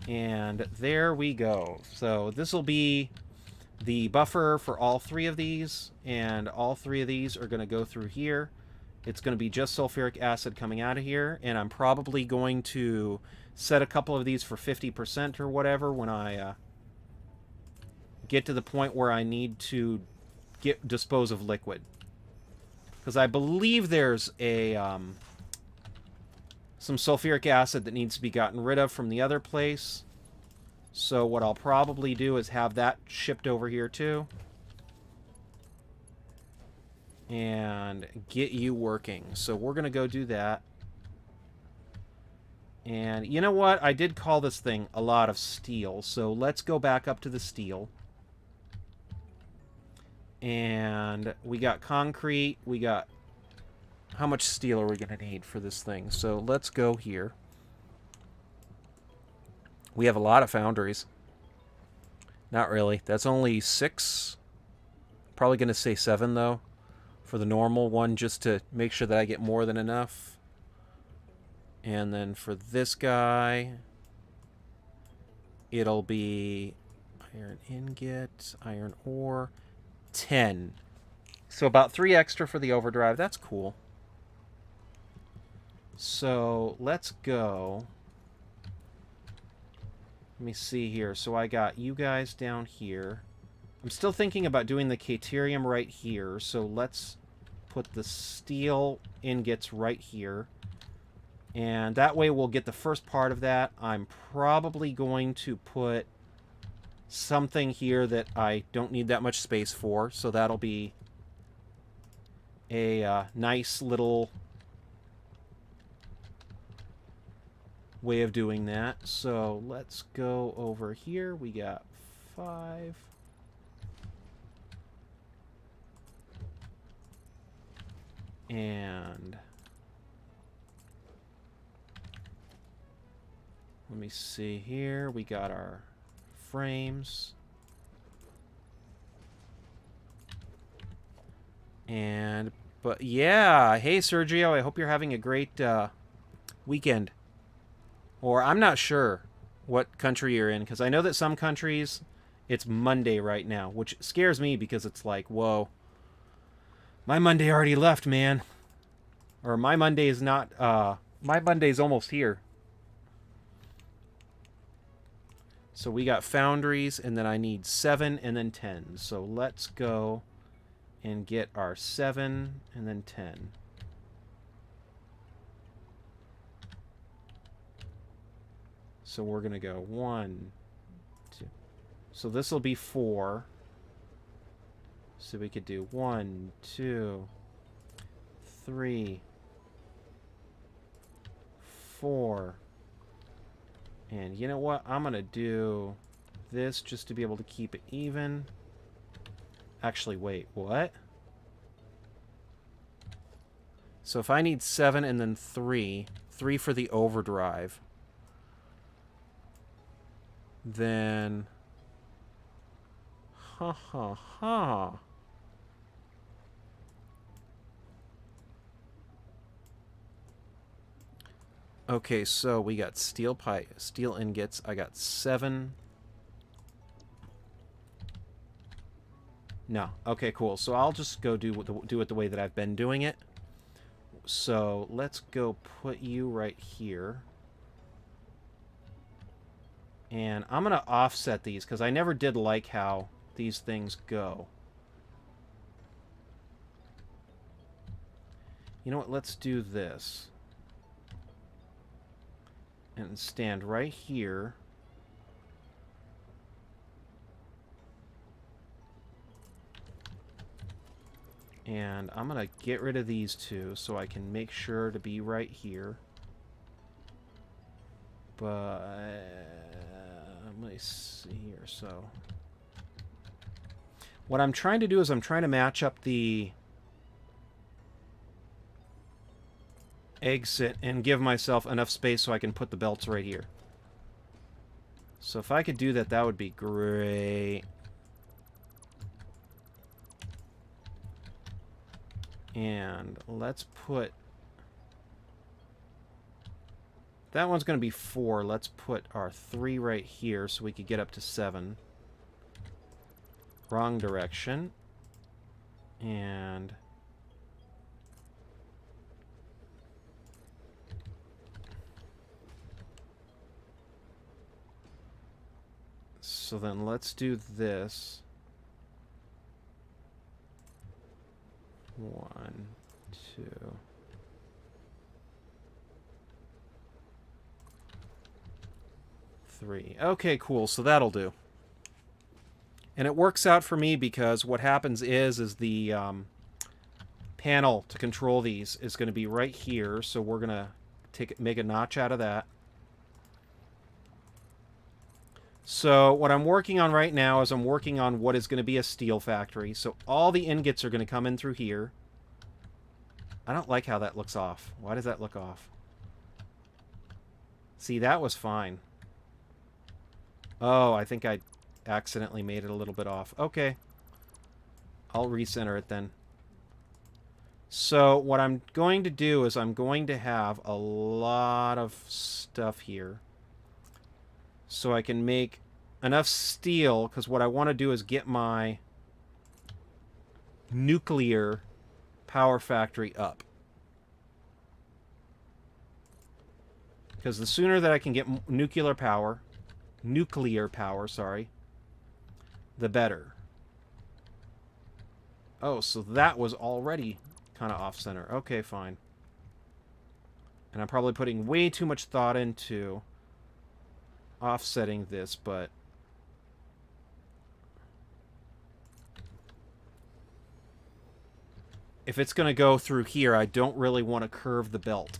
Speaker 1: And there we go. So this will be the buffer for all three of these. And all three of these are going to go through here. It's going to be just sulfuric acid coming out of here. And I'm probably going to set a couple of these for 50% or whatever when I get to the point where I need to dispose of liquid. Because I believe there's a some sulfuric acid that needs to be gotten rid of from the other place. So what I'll probably do is have that shipped over here too. And get you working. So we're going to go do that. And you know what? I did call this thing a lot of steel. So let's go back up to the steel. And we got concrete. We got... How much steel are we going to need for this thing? So let's go here. We have a lot of foundries. Not really. That's only 6. Probably going to say 7, though, for the normal one, just to make sure that I get more than enough. And then for this guy, it'll be iron ingot, iron ore, 10. So about 3 extra for the overdrive. That's cool. So let's go. Let me see here. So I got you guys down here. I'm still thinking about doing the caterium right here. So let's put the steel ingots right here. And that way we'll get the first part of that. I'm probably going to put something here that I don't need that much space for. So that'll be a nice little way of doing that. So let's go over here. We got 5. And let me see here. We got our frames. And, but yeah. Hey, Sergio. I hope you're having a great weekend. Or I'm not sure what country you're in, because I know that some countries, it's Monday right now, which scares me because it's like, whoa, my Monday already left, man. Or my Monday is not, my Monday's almost here. So we got foundries, and then I need 7 and then 10. So let's go and get our 7 and then 10. So we're going to go 1, 2. So this will be 4. So we could do 1, 2, 3, 4. And you know what? I'm going to do this just to be able to keep it even. Actually, wait, what? So if I need 7 and then 3 for the overdrive, then... Ha ha ha. Okay, so we got steel ingots. I got 7. No. Okay, cool. So I'll just go do it the way that I've been doing it. So let's go put you right here. And I'm going to offset these because I never did like how these things go. You know what? Let's do this. And stand right here. And I'm going to get rid of these two so I can make sure to be right here. But let me see here. So what I'm trying to do is I'm trying to match up the exit and give myself enough space so I can put the belts right here. So if I could do that, that would be great. And let's put... That one's going to be 4. Let's put our 3 right here so we could get up to 7. Wrong direction. And... So then let's do this. 1, 2... 3. Okay, cool. So that'll do. And it works out for me because what happens is the panel to control these is going to be right here. So we're going to make a notch out of that. So what I'm working on right now is I'm working on what is going to be a steel factory. So all the ingots are going to come in through here. I don't like how that looks off. Why does that look off? See, that was fine. Oh, I think I accidentally made it a little bit off. Okay. I'll recenter it then. So what I'm going to do is I'm going to have a lot of stuff here. So I can make enough steel, because what I want to do is get my nuclear power factory up. Because the sooner that I can get nuclear power, sorry, the better. Oh, so that was already kind of off-center. Okay, fine. And I'm probably putting way too much thought into offsetting this, but if it's going to go through here, I don't really want to curve the belt.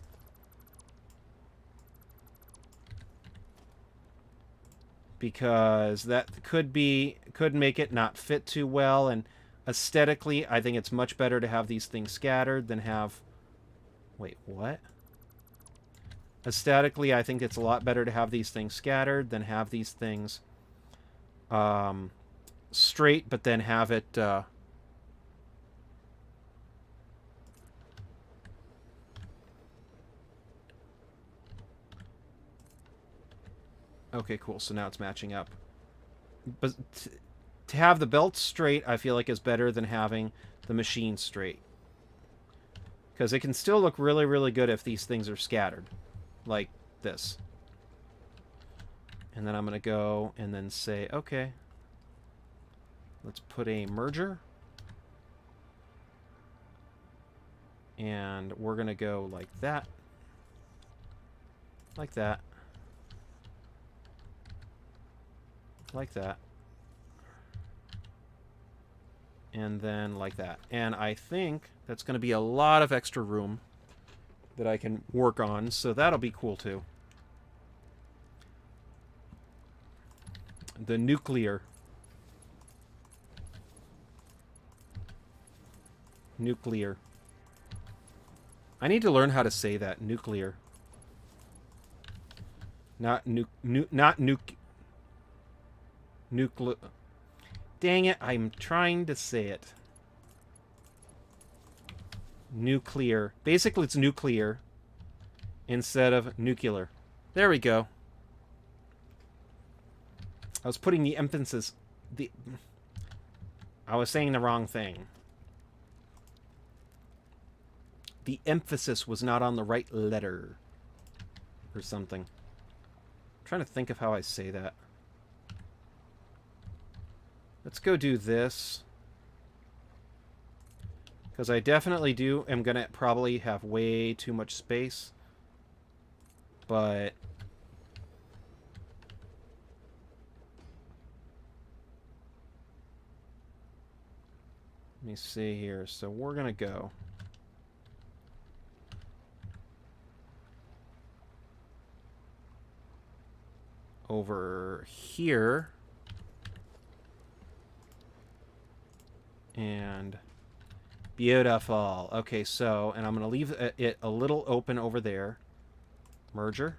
Speaker 1: Because that could make it not fit too well, and aesthetically, I think it's much better to have these things scattered than have... Wait, what? Aesthetically, I think it's a lot better to have these things scattered than have these things straight, but then have it... Okay, cool. So now it's matching up. But to have the belt straight, I feel like is better than having the machine straight. Because it can still look really, really good if these things are scattered. Like this. And then I'm going to go and then say, okay. Let's put a merger. And we're going to go like that. Like that. Like that. And then like that. And I think that's going to be a lot of extra room that I can work on, so that'll be cool too. The nuclear. Nuclear. I need to learn how to say that. Nuclear. Not nuclear. Dang it, I'm trying to say it. Nuclear. Basically, it's nuclear instead of nuclear. There we go. I was putting the emphasis... I was saying the wrong thing. The emphasis was not on the right letter. Or something. I'm trying to think of how I say that. Let's go do this. Because I definitely am going to probably have way too much space. But... let me see here. So we're going to go... over here. And... beautiful. Okay, so... and I'm going to leave it a little open over there. Merger.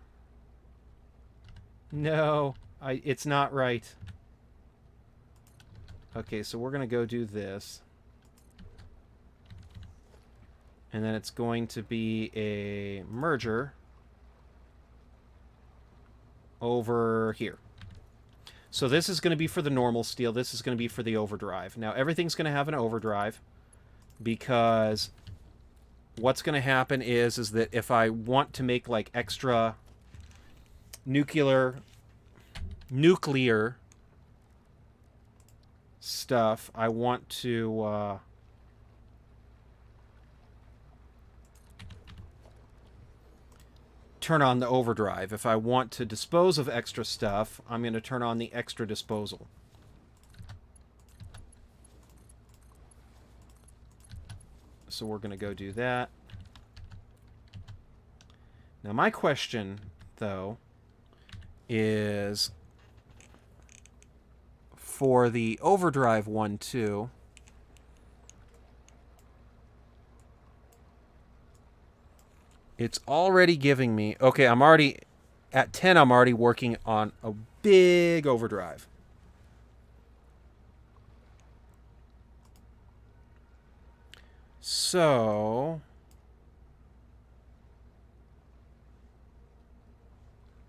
Speaker 1: No, it's not right. Okay, so we're going to go do this. And then it's going to be a merger over here. So this is going to be for the normal steel. This is going to be for the overdrive. Now, everything's going to have an overdrive because what's going to happen is that if I want to make, like, extra nuclear stuff, I want to... turn on the overdrive. If I want to dispose of extra stuff, I'm going to turn on the extra disposal. So we're going to go do that. Now my question, though, is for the overdrive one, too. It's already giving me... okay, I'm already... at 10, I'm already working on a big overdrive. So...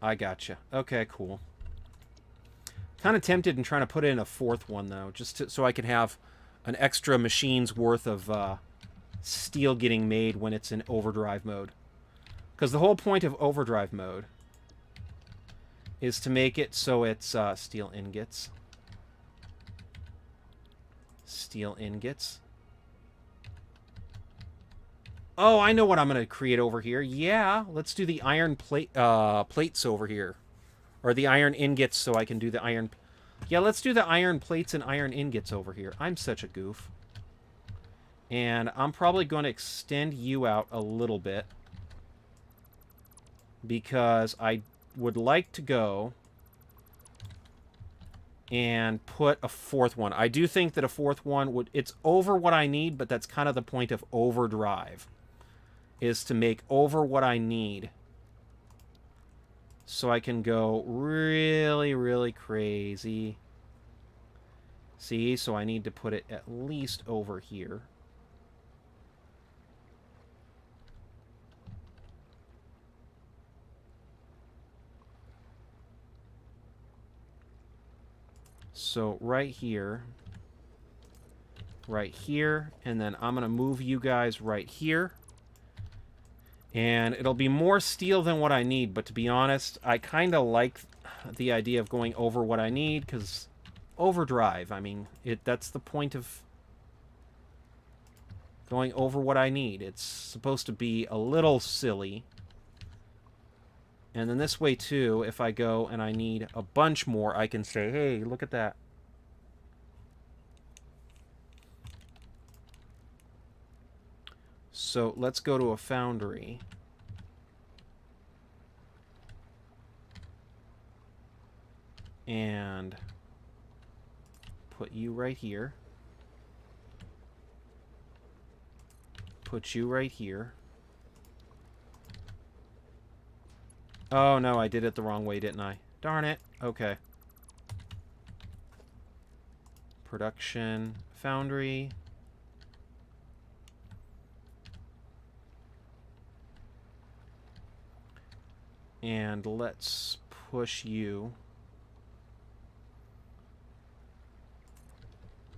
Speaker 1: I gotcha. Okay, cool. Kind of tempted in trying to put in a fourth one, though. Just so I can have an extra machine's worth of steel getting made when it's in overdrive mode. Because the whole point of overdrive mode is to make it so it's steel ingots. Steel ingots. Oh, I know what I'm going to create over here. Yeah, let's do the iron plates over here. Or the iron ingots so I can do the iron... yeah, let's do the iron plates and iron ingots over here. I'm such a goof. And I'm probably going to extend you out a little bit. Because I would like to go and put a fourth one. I do think that a fourth one would... it's over what I need, but that's kind of the point of overdrive. Is to make over what I need. So I can go really, really crazy. See? So I need to put it at least over here. So right here, and then I'm going to move you guys right here. And it'll be more steel than what I need, but to be honest, I kind of like the idea of going over what I need, because overdrive, I mean, that's the point of going over what I need. It's supposed to be a little silly. And then this way, too, if I go and I need a bunch more, I can say, hey, look at that. So let's go to a foundry. And put you right here. Put you right here. Oh, no, I did it the wrong way, didn't I? Darn it. Okay. Production, foundry. And let's push you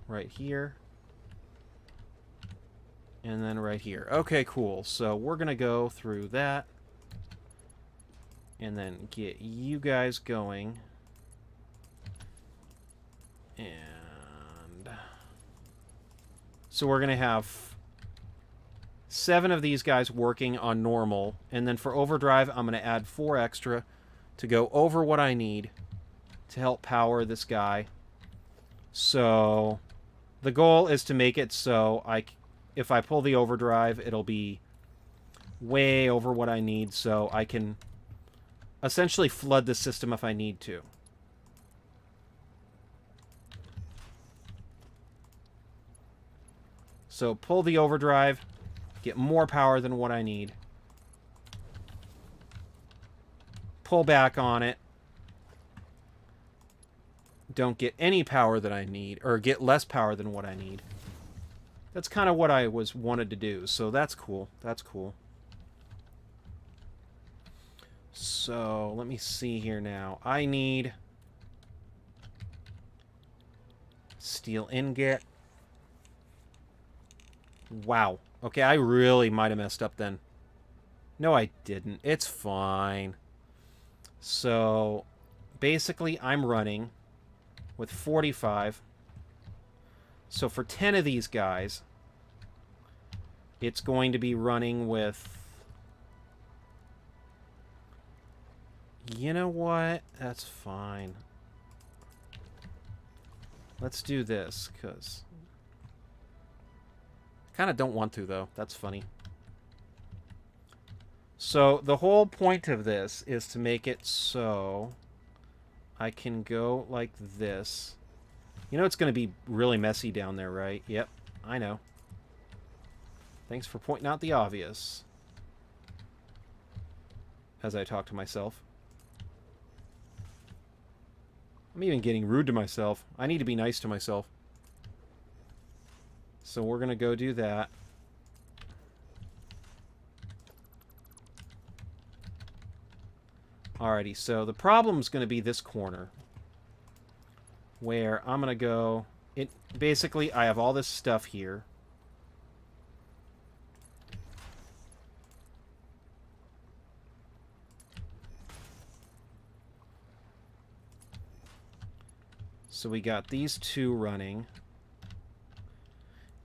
Speaker 1: right here. And then right here. Okay, cool. So we're going to go through that. And then get you guys going. And so we're going to have 7 of these guys working on normal. And then for overdrive, I'm going to add 4 extra to go over what I need to help power this guy. So the goal is to make it so if I pull the overdrive, it'll be way over what I need, so I can essentially flood the system if I need to. So pull the overdrive, get more power than what I need. Pull back on it. Don't get any power that I need, or get less power than what I need. That's kind of what I wanted to do, so that's cool. That's cool. So, let me see here now. I need steel ingot. Wow. Okay, I really might have messed up then. No, I didn't. It's fine. So, basically, I'm running with 45. So for 10 of these guys, it's going to be running with... You know what? That's fine. Let's do this, because... kind of don't want to, though. That's funny. So the whole point of this is to make it so I can go like this. You know it's going to be really messy down there, right? Yep, I know. Thanks for pointing out the obvious. As I talk to myself. I'm even getting rude to myself. I need to be nice to myself. So we're going to go do that. Alrighty, so the problem's going to be this corner. Where I'm going to go... basically, I have all this stuff here. So we got these 2 running.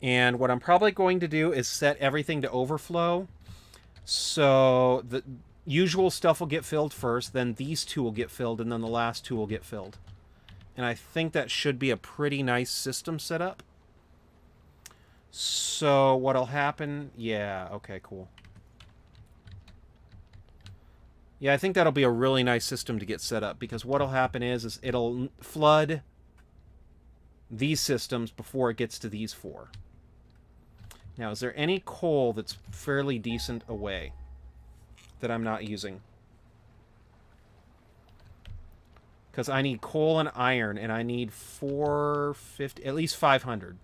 Speaker 1: And what I'm probably going to do is set everything to overflow. So the usual stuff will get filled first, then these 2 will get filled, and then the last 2 will get filled. And I think that should be a pretty nice system setup. So what'll happen... Yeah, okay, cool. Yeah, I think that'll be a really nice system to get set up, because what'll happen is it'll flood these systems before it gets to these 4. Now, is there any coal that's fairly decent away that I'm not using? Because I need coal and iron, and I need 450, at least 500.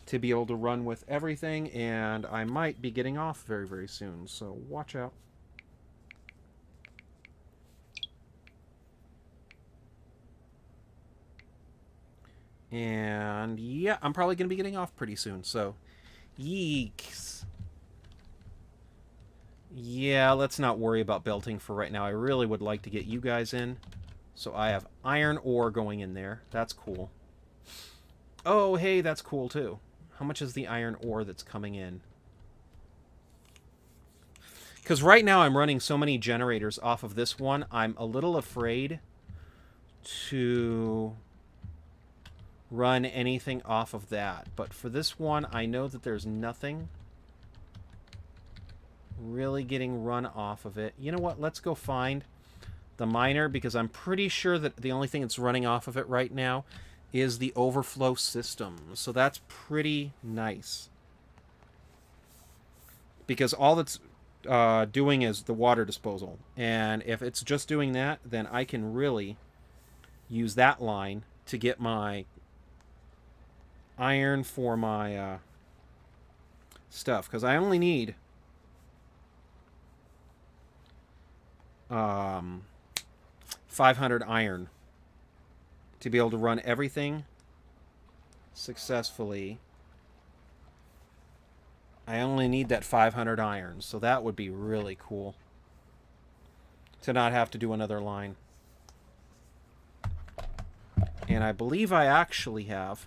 Speaker 1: To be able to run with everything, and I might be getting off very, very soon, so watch out. And yeah, I'm probably going to be getting off pretty soon, so yeeks. Yeah, let's not worry about belting for right now. I really would like to get you guys in. So I have iron ore going in there. That's cool. Oh, hey, that's cool too. How much is the iron ore that's coming in? Because right now I'm running so many generators off of this one, I'm a little afraid to run anything off of that. But for this one, I know that there's nothing really getting run off of it. You know what? Let's go find the miner, because I'm pretty sure that the only thing that's running off of it right now is the overflow system. So that's pretty nice. Because all that's doing is the water disposal. And if it's just doing that, then I can really use that line to get my iron for my stuff. Because I only need 500 iron to be able to run everything successfully. I only need that 500 iron, so that would be really cool to not have to do another line. And I believe I actually have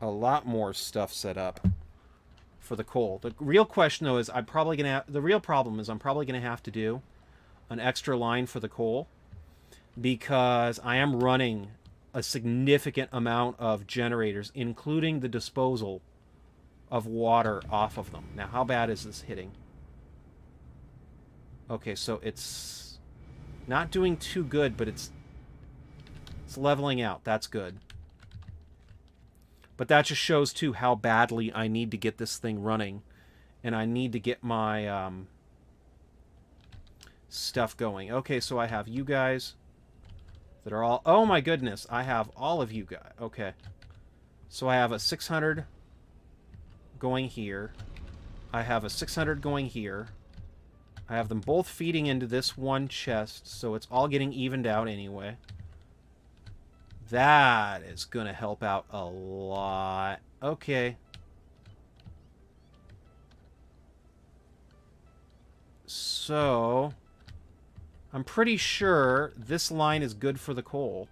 Speaker 1: a lot more stuff set up for the coal. The real question, though, is the real problem is I'm probably gonna have to do an extra line for the coal, because I am running a significant amount of generators, including the disposal of water off of them. Now, how bad is this hitting? Okay, so it's not doing too good, but it's leveling out. That's good. But that just shows, too, how badly I need to get this thing running. And I need to get my stuff going. Okay, so I have you guys that are all... Oh, my goodness. I have all of you guys. Okay. So I have a 600 going here. I have a 600 going here. I have them both feeding into this one chest, so it's all getting evened out anyway. That is going to help out a lot. Okay. So, I'm pretty sure this line is good for the coal.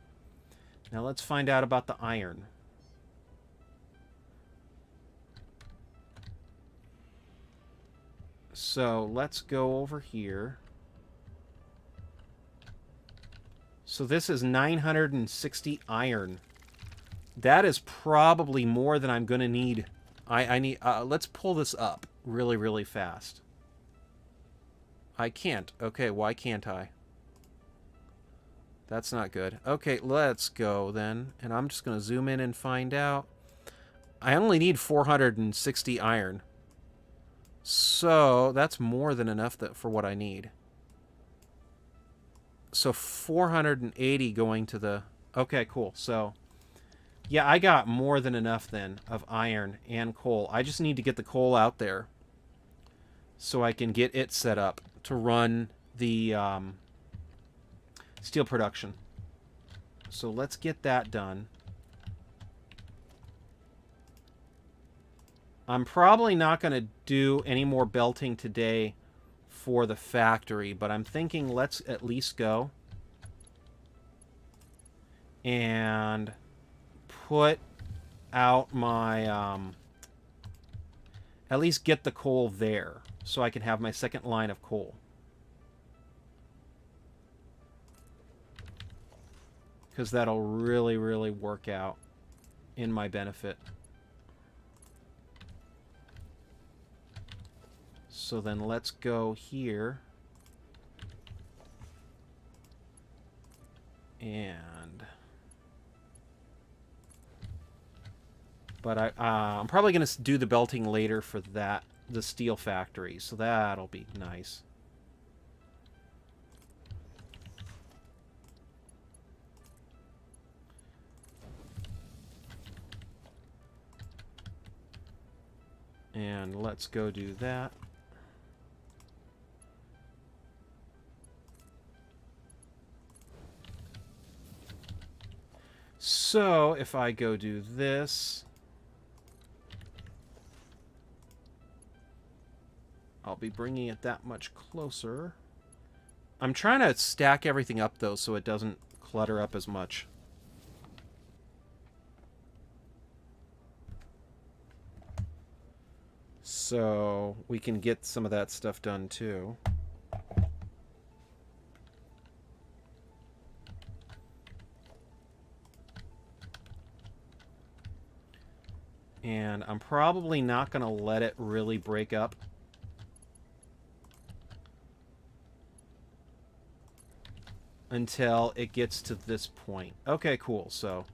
Speaker 1: Now let's find out about the iron. So, let's go over here. So this is 960 iron. That is probably more than I'm going to need. I need... let's pull this up really, really fast. I can't. Okay, why can't I? That's not good. Okay, let's go then. And I'm just going to zoom in and find out. I only need 460 iron. So that's more than enough for what I need. So 480 going to the... Okay, cool. So, yeah, I got more than enough then of iron and coal. I just need to get the coal out there so I can get it set up to run the steel production. So let's get that done. I'm probably not going to do any more belting today for the factory, but I'm thinking let's at least go and put out my at least get the coal there so I can have my second line of coal, because that'll really, really work out in my benefit. So then let's go here. And... But I'm probably going to do the belting later for that, the steel factory. So that'll be nice. And let's go do that. So, if I go do this, I'll be bringing it that much closer. I'm trying to stack everything up, though, so it doesn't clutter up as much. So, we can get some of that stuff done, too. And I'm probably not going to let it really break up. Until it gets to this point. Okay, cool. So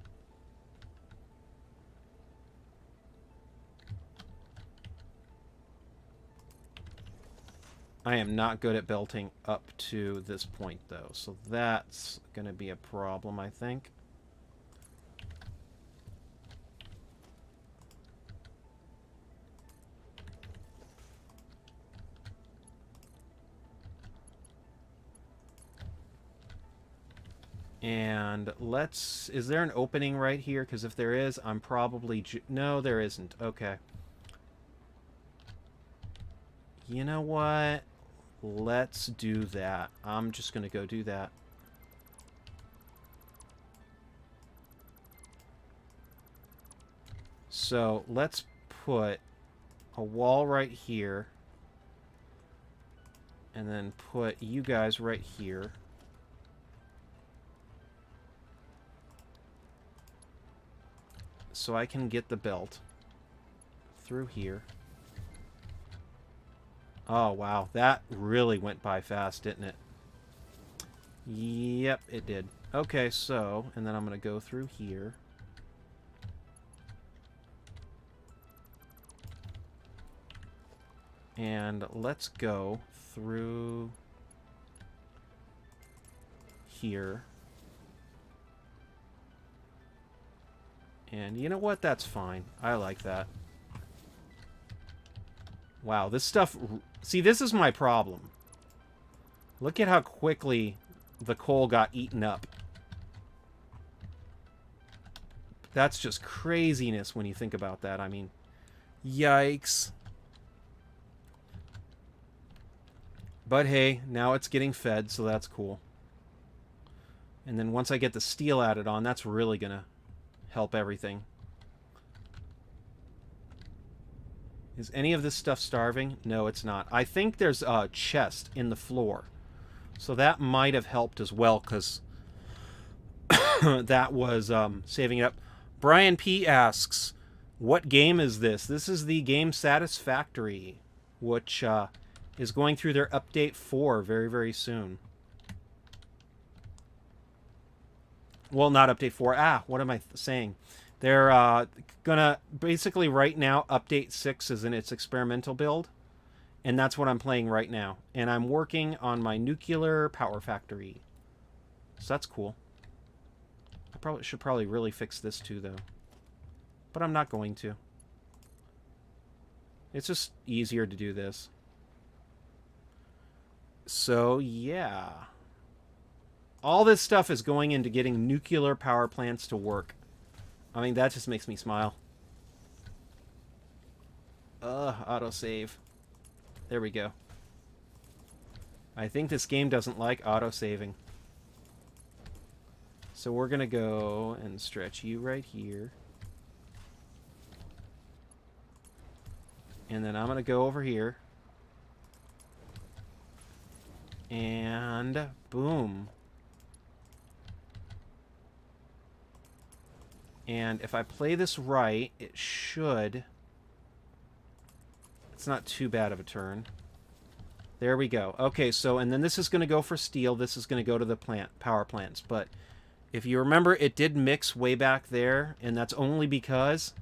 Speaker 1: I am not good at belting up to this point, though. So that's going to be a problem, I think. And let's... Is there an opening right here? Because if there is, I'm probably... No, there isn't. Okay. You know what? Let's do that. I'm just going to go do that. So let's put a wall right here. And then put you guys right here. So I can get the belt through here. Oh, wow. That really went by fast, didn't it? Yep, it did. Okay, so, and then I'm going to go through here. And let's go through here. And you know what? That's fine. I like that. Wow, this stuff... See, this is my problem. Look at how quickly the coal got eaten up. That's just craziness when you think about that. I mean, yikes. But hey, now it's getting fed, so that's cool. And then once I get the steel added on, that's really going to help everything. Is any of this stuff starving? No, it's not. I think there's a chest in the floor. So that might have helped as well, because that was saving it up. Brian P. asks, what game is this? This is the game Satisfactory, which is going through their update 4 very, very soon. Well, not update 4. Ah, what am I saying? They're gonna basically right now update 6 is in its experimental build, and that's what I'm playing right now. And I'm working on my nuclear power factory, so that's cool. I should probably really fix this too, though, but I'm not going to. It's just easier to do this. So yeah, all this stuff is going into getting nuclear power plants to work. I mean, that just makes me smile. Autosave. There we go. I think this game doesn't like autosaving. So we're going to go and stretch you right here. And then I'm going to go over here. And boom. And if I play this right, it should... It's not too bad of a turn. There we go. Okay, so, and then this is going to go for steel. This is going to go to the power plants. But if you remember, it did mix way back there, and that's only because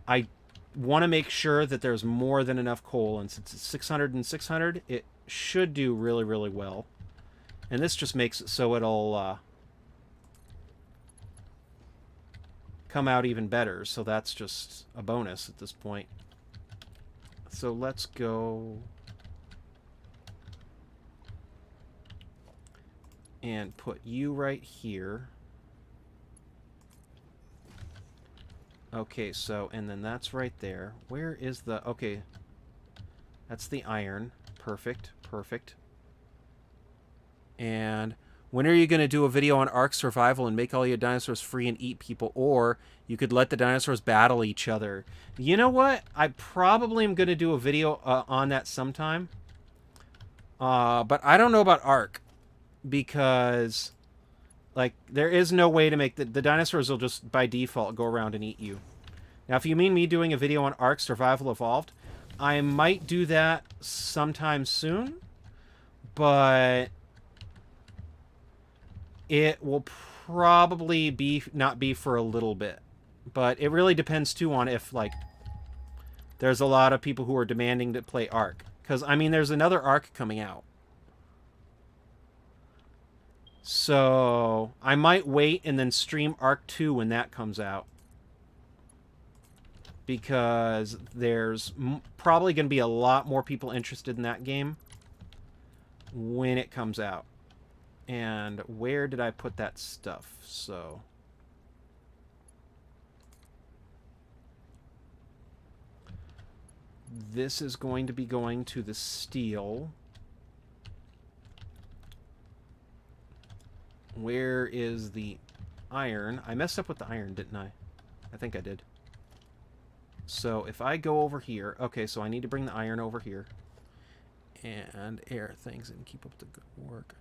Speaker 1: I want to make sure that there's more than enough coal. And since it's 600 and 600, it should do really, really well. And this just makes it so it'll... come out even better, so that's just a bonus at this point. So let's go and put you right here. Okay, so, and then that's right there. Where is the... Okay, that's the iron. Perfect, perfect. And... when are you going to do a video on Ark survival and make all your dinosaurs free and eat people? Or you could let the dinosaurs battle each other. You know what? I probably am going to do a video on that sometime. But I don't know about Ark. Because, like, there is no way to make... The dinosaurs will just, by default, go around and eat you. Now, if you mean me doing a video on Ark Survival Evolved, I might do that sometime soon, but it will probably not be for a little bit. But it really depends, too, on if, like, there's a lot of people who are demanding to play Ark. Because, I mean, there's another Ark coming out. So, I might wait and then stream Ark 2 when that comes out. Because there's probably going to be a lot more people interested in that game when it comes out. And where did I put that stuff? So... this is going to be going to the steel. Where is the iron? I messed up with the iron, didn't I? I think I did. So if I go over here... okay, so I need to bring the iron over here. And air things and keep up the good work.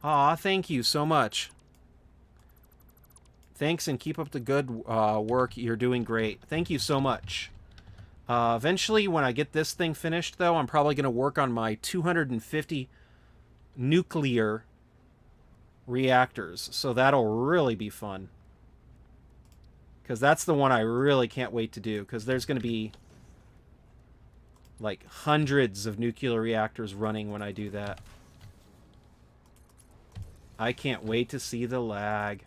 Speaker 1: Aw, thank you so much. Thanks and keep up the good work. You're doing great. Thank you so much. Eventually, when I get this thing finished, though, I'm probably going to work on my 250 nuclear reactors. So that'll really be fun. Because that's the one I really can't wait to do. Because there's going to be, like, hundreds of nuclear reactors running when I do that. I can't wait to see the lag.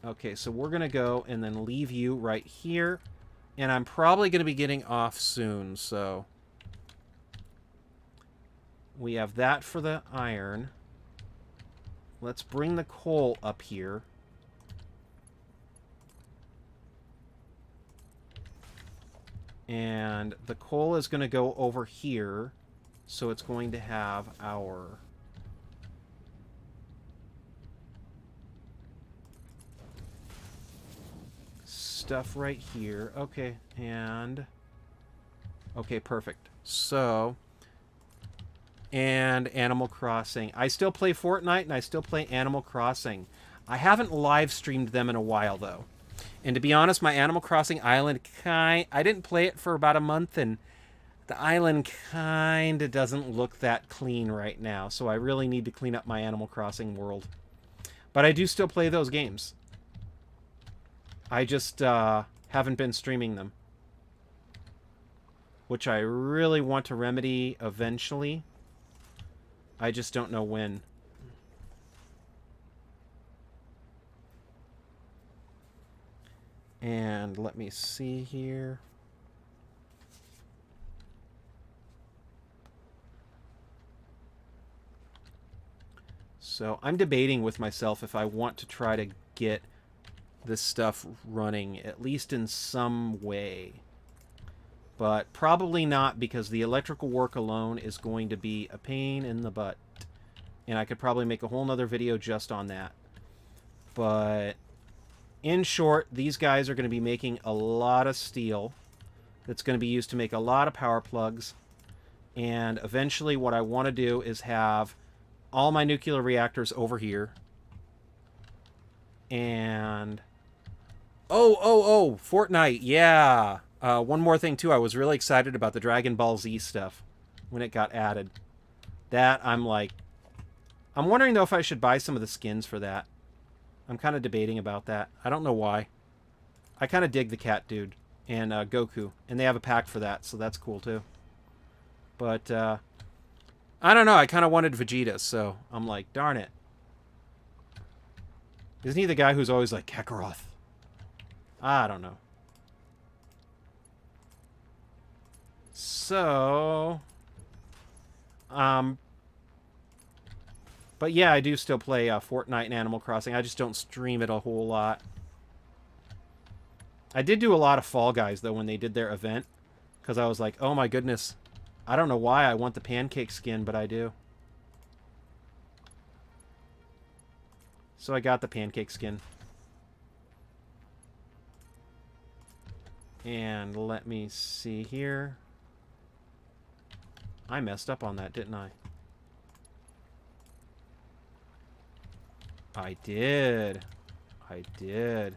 Speaker 1: Okay, so we're going to go and then leave you right here. And I'm probably going to be getting off soon, so... we have that for the iron. Let's bring the coal up here. And the coal is going to go over here. So it's going to have our... stuff right here. Okay, and... okay, perfect. So... and Animal Crossing. I still play Fortnite, and I still play Animal Crossing. I haven't live-streamed them in a while, though. And to be honest, my Animal Crossing island I didn't play it for about a month, and the island kind of doesn't look that clean right now. So I really need to clean up my Animal Crossing world. But I do still play those games. I just haven't been streaming them. Which I really want to remedy eventually. I just don't know when. And let me see here. So I'm debating with myself if I want to try to get this stuff running, at least in some way. But probably not, because the electrical work alone is going to be a pain in the butt. And I could probably make a whole nother video just on that. But in short, these guys are going to be making a lot of steel that's going to be used to make a lot of power plugs. And eventually what I want to do is have all my nuclear reactors over here. And... oh, Fortnite, yeah. One more thing, too. I was really excited about the Dragon Ball Z stuff when it got added. That, I'm like... I'm wondering, though, if I should buy some of the skins for that. I'm kind of debating about that. I don't know why. I kind of dig the cat dude and Goku. And they have a pack for that, so that's cool, too. But, I don't know. I kind of wanted Vegeta, so I'm like, darn it. Isn't he the guy who's always like, Kakarot? I don't know. So... but yeah, I do still play Fortnite and Animal Crossing. I just don't stream it a whole lot. I did do a lot of Fall Guys, though, when they did their event. Because I was like, oh my goodness. I don't know why I want the pancake skin, but I do. So I got the pancake skin. And let me see here. I messed up on that, didn't I? I did. I did.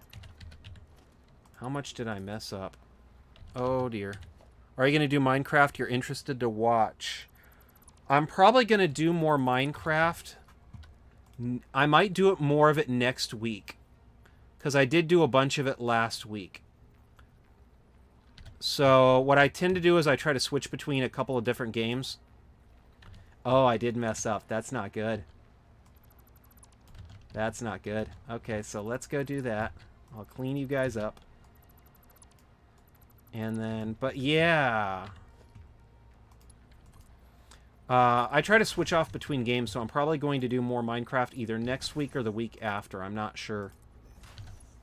Speaker 1: How much did I mess up? Oh, dear. Are you going to do Minecraft you're interested to watch? I'm probably going to do more Minecraft. I might do it more of it next week. Because I did do a bunch of it last week. So what I tend to do is I try to switch between a couple of different games. Oh, I did mess up. That's not good. That's not good. Okay, so let's go do that. I'll clean you guys up. And then, but yeah. I try to switch off between games, so I'm probably going to do more Minecraft either next week or the week after. I'm not sure.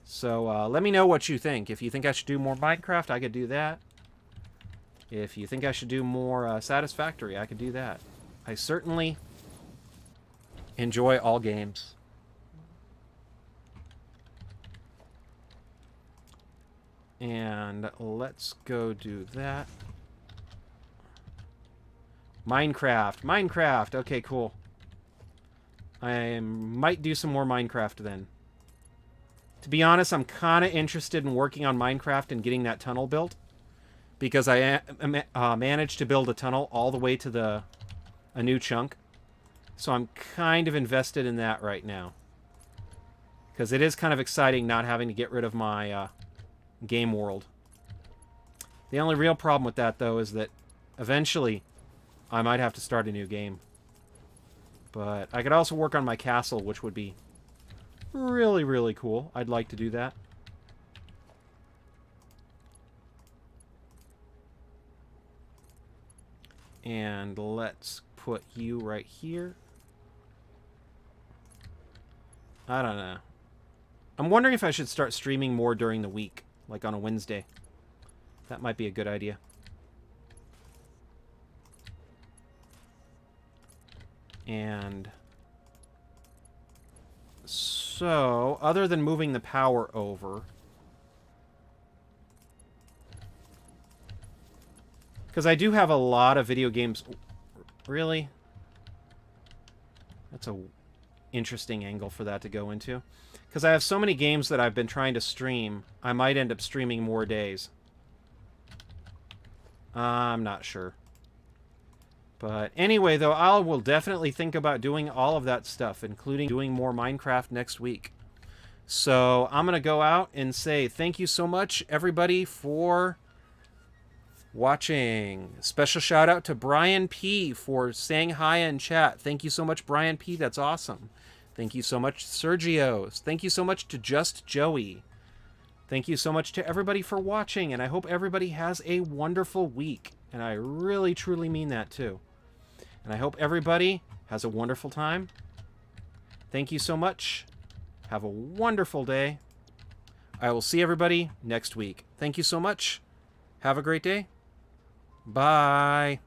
Speaker 1: So let me know what you think. If you think I should do more Minecraft, I could do that. If you think I should do more Satisfactory, I could do that. I certainly enjoy all games. And let's go do that. Minecraft. Okay, cool. I might do some more Minecraft then. To be honest, I'm kind of interested in working on Minecraft and getting that tunnel built. Because I managed to build a tunnel all the way to a new chunk. So I'm kind of invested in that right now. Because it is kind of exciting not having to get rid of my game world. The only real problem with that, though, is that eventually I might have to start a new game. But I could also work on my castle, which would be really, really cool. I'd like to do that. And let's put you right here. I don't know. I'm wondering if I should start streaming more during the week, like on a Wednesday. That might be a good idea. And so, other than moving the power over, because I do have a lot of video games. Really? That's a interesting angle for that to go into. Because I have so many games that I've been trying to stream, I might end up streaming more days. I'm not sure. But anyway, though, I will definitely think about doing all of that stuff, including doing more Minecraft next week. So I'm going to go out and say thank you so much, everybody, for watching. Special shout out to Brian P. for saying hi in chat. Thank you so much, Brian P. That's awesome. Thank you so much, Sergio. Thank you so much to Just Joey. Thank you so much to everybody for watching, and I hope everybody has a wonderful week. And I really, truly mean that, too. And I hope everybody has a wonderful time. Thank you so much. Have a wonderful day. I will see everybody next week. Thank you so much. Have a great day. Bye.